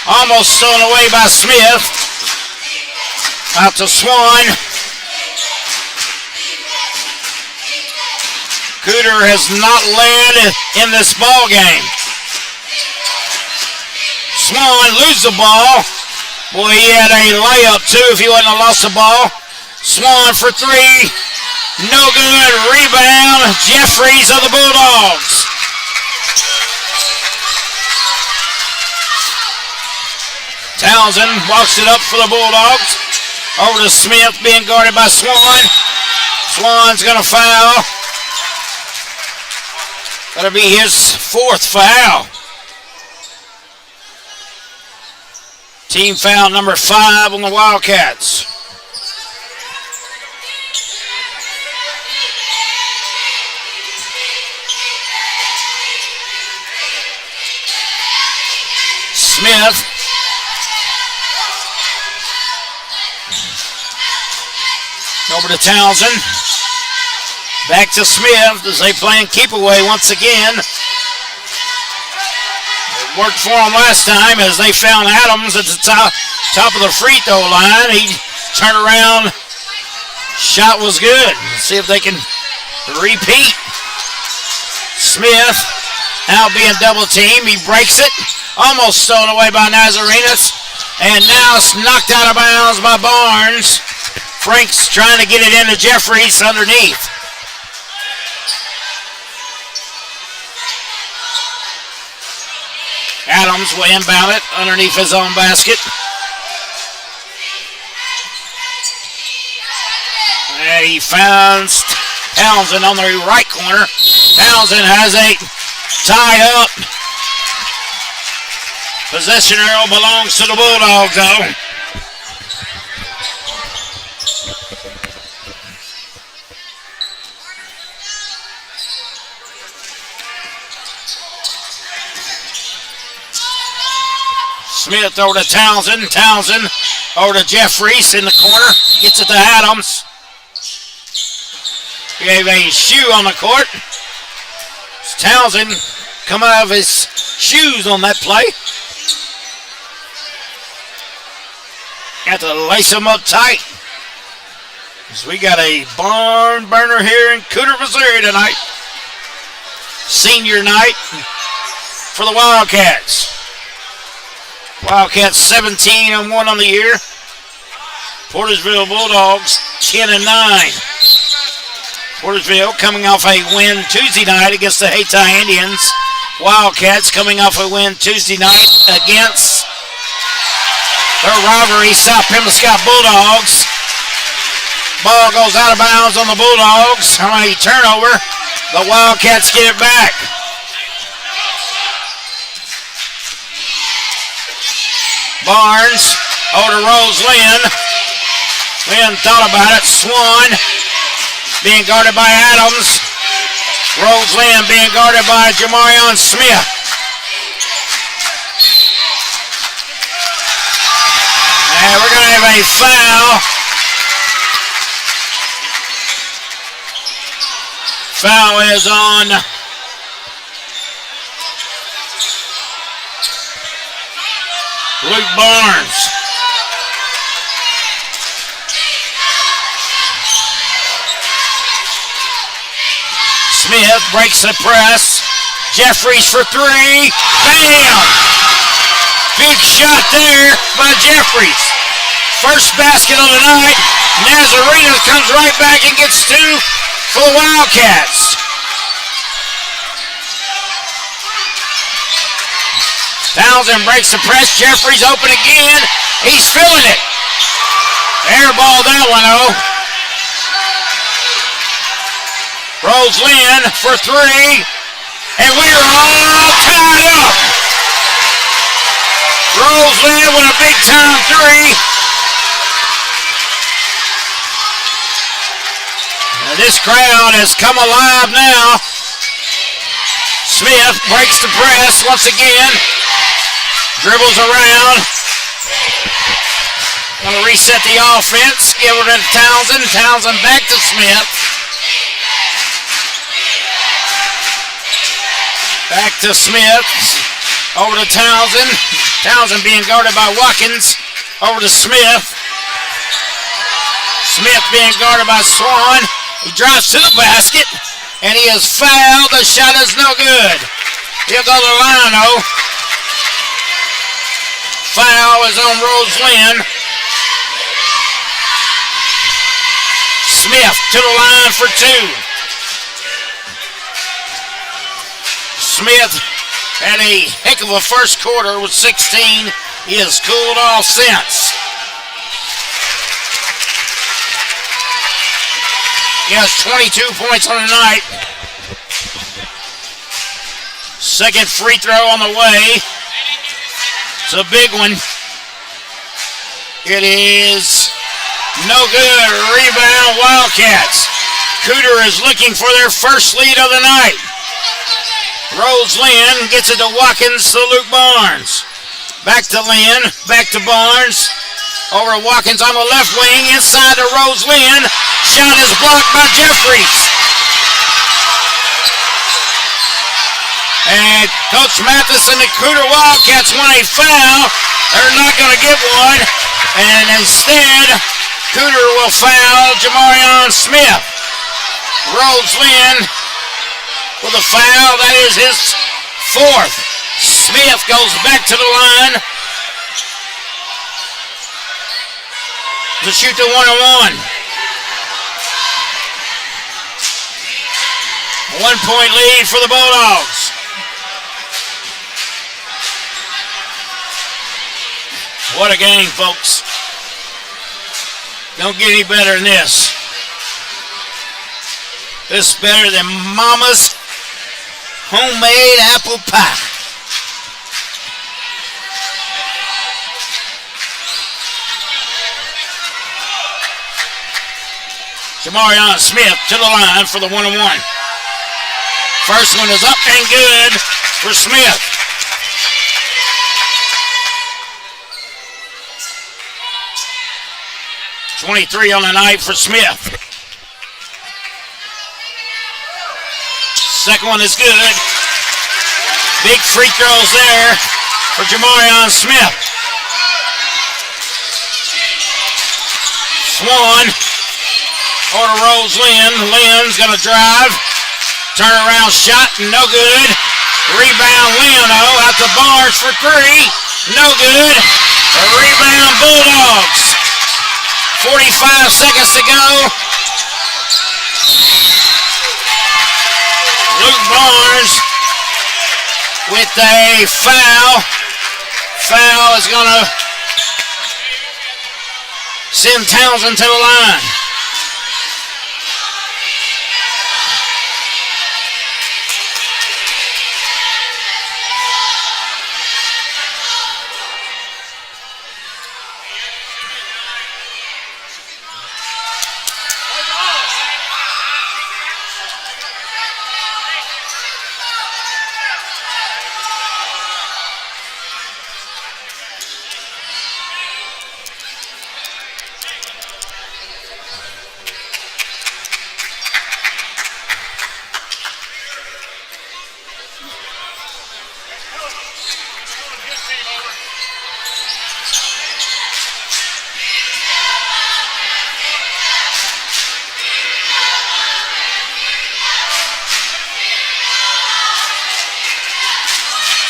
almost stolen away by Smith. Out to Swan. Cooter has not led in this ball game. Swan loses the ball. Boy, he had a layup too if he wouldn't have lost the ball. Swan for three. No good. Rebound. Jeffries of the Bulldogs. Townsend walks it up for the Bulldogs. Over to Smith, being guarded by Swan. Swan's going to foul. That'll be his fourth foul. Team foul number 5 on the Wildcats. Smith. Over to Townsend. Back to Smith as they play in keep away once again. It worked for them last time as they found Adams at the top of the free throw line. He turned around. Shot was good. Let's see if they can repeat. Smith now being double teamed. He breaks it. Almost stolen away by Nazarenas. And now it's knocked out of bounds by Barnes. Frank's trying to get it into Jeffries underneath. Adams will inbound it underneath his own basket. And he finds Townsend on the right corner. Townsend has a tie up. Possession arrow belongs to the Bulldogs, though. Smith over to Townsend. Townsend over to Jeffries in the corner. Gets it to Adams. Gave a shoe on the court. Townsend come out of his shoes on that play. Got to lace them up tight. So we got a barn burner here in Cooter, Missouri tonight. Senior night for the Wildcats. Wildcats 17-1 on the year. Portageville Bulldogs 10-9. Portageville coming off a win Tuesday night against the Hayti Indians. Wildcats coming off a win Tuesday night against their rivalry South Pembroke Bulldogs. Ball goes out of bounds on the Bulldogs. How many turnover? The Wildcats get it back. Barnes over to Rose Lynn. Lynn thought about it. Swan being guarded by Adams. Rose Lynn being guarded by Jamarion Smith. And we're going to have a foul. Foul is on Luke Barnes. Smith breaks the press. Jeffries for three. Bam! Big shot there by Jeffries. First basket of the night. Nazarena comes right back and gets two for the Wildcats. Townsend breaks the press. Jeffries open again. He's feeling it. Airball that one, though. Rose Lynn for three. And we're all tied up. Rose Lynn with a big-time three. And this crowd has come alive now. Smith breaks the press once again. Dribbles around. Going to reset the offense. Give it to Townsend. Townsend back to Smith. Back to Smith. Over to Townsend. Townsend being guarded by Watkins. Over to Smith. Smith being guarded by Swan. He drives to the basket. And he is fouled. The shot is no good. He'll go to the line, though. Foul is on Rose Lynn. Smith to the line for two. Smith had a heck of a first quarter with 16 He has cooled off since. He has 22 points on the night. Second free throw on the way. It's a big one. It is no good. Rebound, Wildcats. Cooter is looking for their first lead of the night. Rose Lynn gets it to Watkins to Luke Barnes. Back to Lynn, back to Barnes. Over to Watkins on the left wing, inside to Rose Lynn. Shot is blocked by Jeffries. And Coach Mathis and the Cooter Wildcats want a foul. They're not going to get one. And instead, Cooter will foul Jamarion Smith. Rose Lynn with a foul. That is his fourth. Smith goes back to the line to shoot the 1-on-1. 1 point lead for the Bulldogs. What a game, folks. Don't get any better than this. This is better than Mama's homemade apple pie. Jamarion Smith to the line for the 1-on-1. First one is up and good for Smith. .23 on the night for Smith. Second one is good. Big free throws there for Jamarion Smith. Swan over to Rose Lynn. Lynn's going to drive. Turnaround shot, no good. Rebound, Leono out to Barnes for three. No good. A rebound, Bulldogs. 45 seconds to go. Luke Barnes with a foul. Foul is going to send Townsend to the line.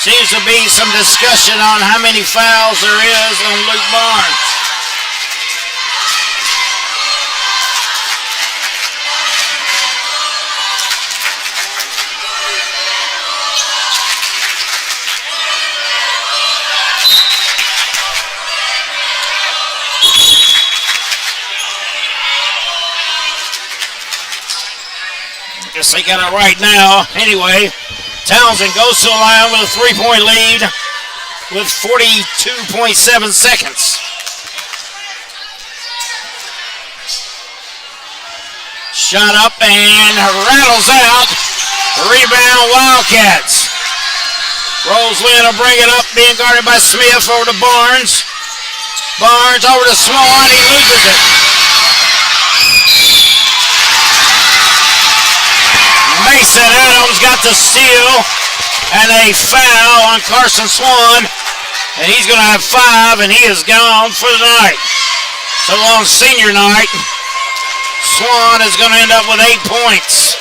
Seems to be some discussion on how many fouls there is on Luke Barnes. Guess they got it right now. Anyway, Townsend goes to the line with a 3-point lead with 42.7 seconds. Shot up and rattles out. Rebound, Wildcats. Rose Lynn will bring it up, being guarded by Smith over to Barnes. Barnes over to Swan, he loses it. Mason Adams got the steal and a foul on Carson Swan, and he's going to have 5, and he is gone for the night. So on senior night, Swan is going to end up with 8 points.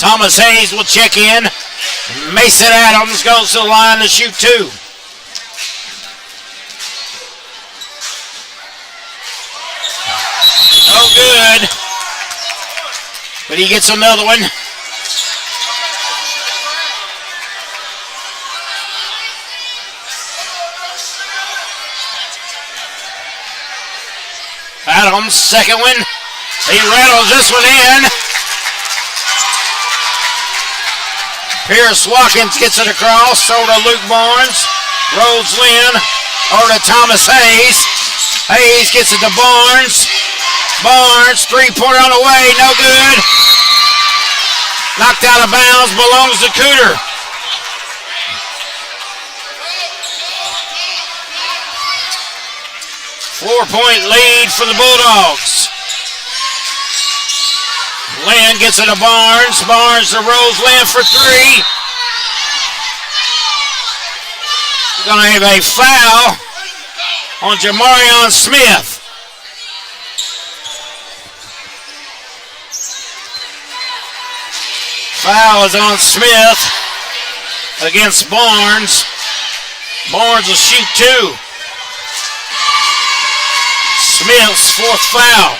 Thomas Hayes will check in. Mason Adams goes to the line to shoot 2. No good. But he gets another one. Adams, second one. He rattles this one in. Pierce Watkins gets it across. Over to Luke Barnes. Rhodes Lynn. Over to Thomas Hayes. Hayes gets it to Barnes. Barnes, three-pointer on the way. No good. Knocked out of bounds. Belongs to Cooter. Four-point lead for the Bulldogs. Lynn gets it to Barnes. Barnes to Rose Lynn for three. We're going to have a foul on Jamarion Smith. Foul is on Smith against Barnes. Barnes will shoot two. Smith's fourth foul.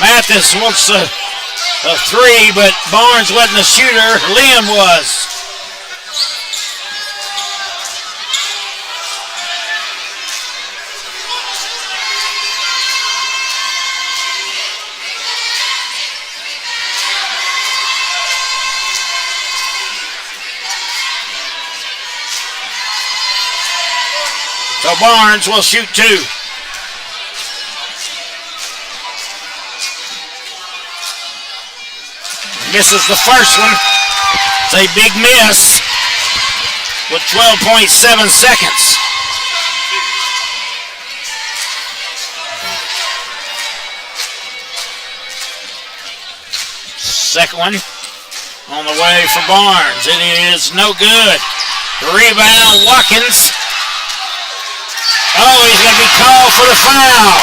Mathis wants a three, but Barnes wasn't a shooter. Lynn was. So Barnes will shoot two. Misses the first one. It's a big miss with 12.7 seconds. Second one on the way for Barnes. It is no good. The rebound, Watkins. Oh, he's going to be called for the foul.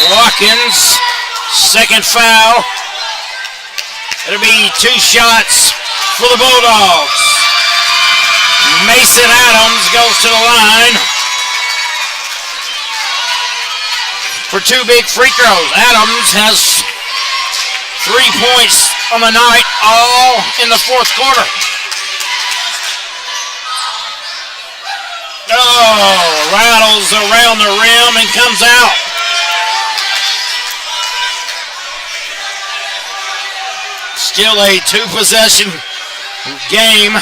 Watkins, second foul. It'll be two shots for the Bulldogs. Mason Adams goes to the line for two big free throws. Adams has 3 points on the night, all in the fourth quarter. Oh, rattles around the rim and comes out. Still a two-possession game.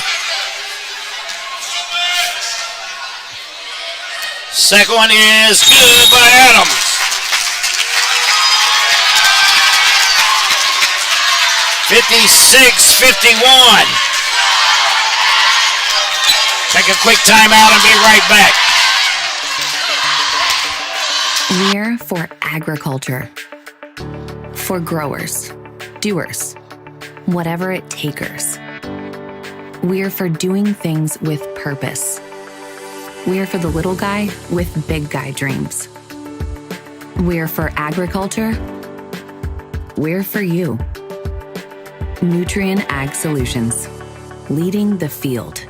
Second one is good by Adams. (56-51). Take a quick timeout and be right back. We're for agriculture. For growers, doers, whatever it takers. We're for doing things with purpose. We're for the little guy with big guy dreams. We're for agriculture. We're for you. Nutrien Ag Solutions, leading the field.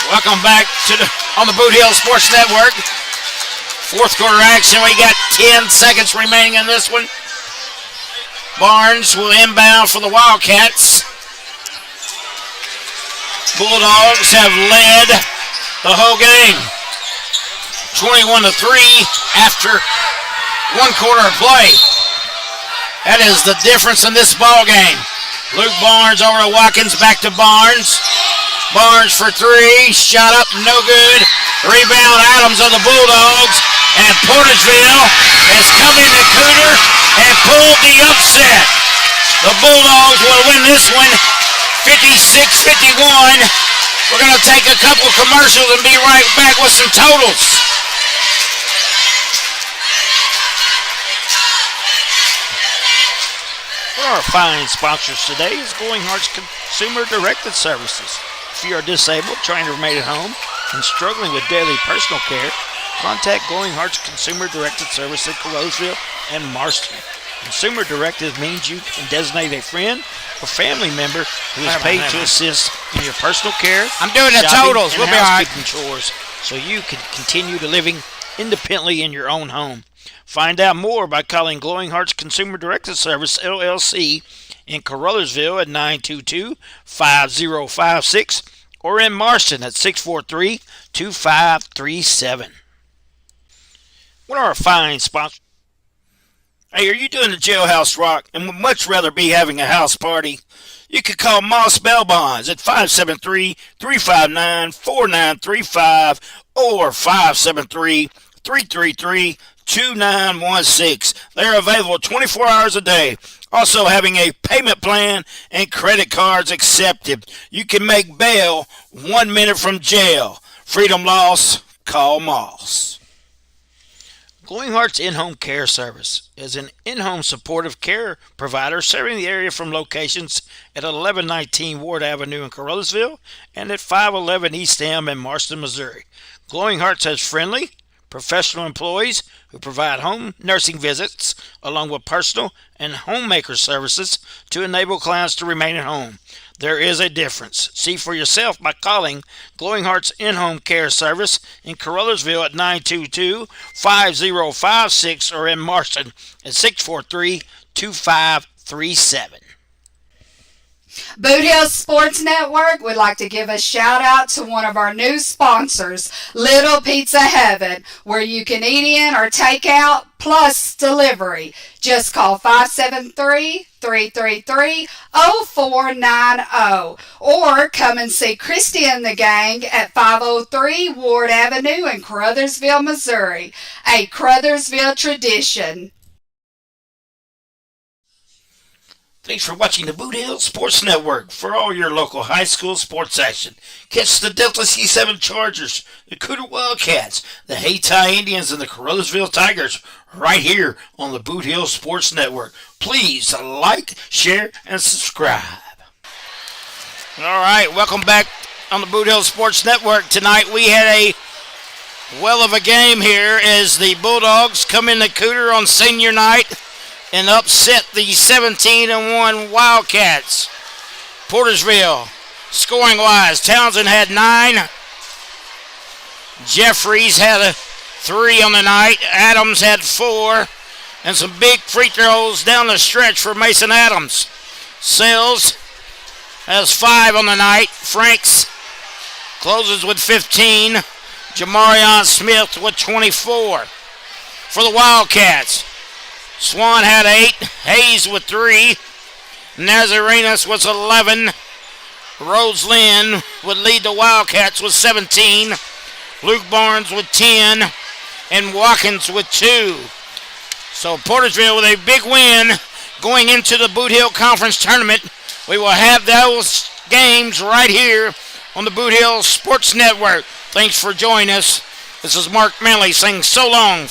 Welcome back to on the Boot Hill Sports Network. Fourth quarter action. We got 10 seconds remaining in this one. Barnes will inbound for the Wildcats. Bulldogs have led the whole game, 21-3 after one quarter of play. That is the difference in this ball game. Luke Barnes over to Watkins, back to Barnes. Barnes for three, shot up, no good. Rebound, Adams of the Bulldogs, and Portageville has come into Cooter and pulled the upset. The Bulldogs will win this one 56-51. We're going to take a couple commercials and be right back with some totals. One of our fine sponsors today is Going Hearts Consumer Directed Services. If you are disabled, trying to remain at home, and struggling with daily personal care, contact Glowing Hearts Consumer Directed Service in Carruthersville and Marston. Consumer Directed means you can designate a friend or family member who is paid to assist in your personal care. I'm doing the shopping, totals. and We'll be all right. housekeeping chores, so you can continue to living independently in your own home. Find out more by calling Glowing Hearts Consumer Directed Service LLC in Carruthersville at 922-5056 or in Marston at 643-2537. What are our fine sponsors? Hey, are you doing the jailhouse rock and would much rather be having a house party? You could call Moss Bell Bonds at 573-359-4935 or 573-333-2916. They're available 24 hours a day. Also having a payment plan and credit cards accepted. You can make bail 1 minute from jail. Freedom loss, call Moss. Glowing Hearts In-Home Care Service is an in-home supportive care provider serving the area from locations at 1119 Ward Avenue in Carruthersville and at 511 East M in Marston, Missouri. Glowing Hearts has friendly, professional employees who provide home nursing visits along with personal and homemaker services to enable clients to remain at home. There is a difference. See for yourself by calling Glowing Hearts In-Home Care Service in Carruthersville at 922-5056 or in Marston at 643-2537. Boot Hill Sports Network would like to give a shout out to one of our new sponsors, Little Pizza Heaven, where you can eat in or take out plus delivery. Just call 573-333-0490 or come and see Christy and the gang at 503 Ward Avenue in Carruthersville, Missouri. A Carruthersville tradition. Thanks for watching the Boot Hill Sports Network for all your local high school sports action. Catch the Delta C7 Chargers, the Cooter Wildcats, the Hayti Indians, and the Carruthersville Tigers right here on the Boot Hill Sports Network. Please like, share, and subscribe. All right, welcome back on the Boot Hill Sports Network. Tonight we had a well of a game here as the Bulldogs come into Cooter on senior night and upset the 17-1 Wildcats. Portageville, scoring-wise, Townsend had 9. Jeffries had a 3 on the night. Adams had 4. And some big free throws down the stretch for Mason Adams. Sells has 5 on the night. Franks closes with 15. Jamarion Smith with 24. For the Wildcats, Swan had 8, Hayes with 3, Nazarenas was 11, Rose Lynn would lead the Wildcats with 17, Luke Barnes with 10, and Watkins with 2. So Portageville with a big win going into the Boot Hill Conference Tournament. We will have those games right here on the Boot Hill Sports Network. Thanks for joining us. This is Mark Manley saying so long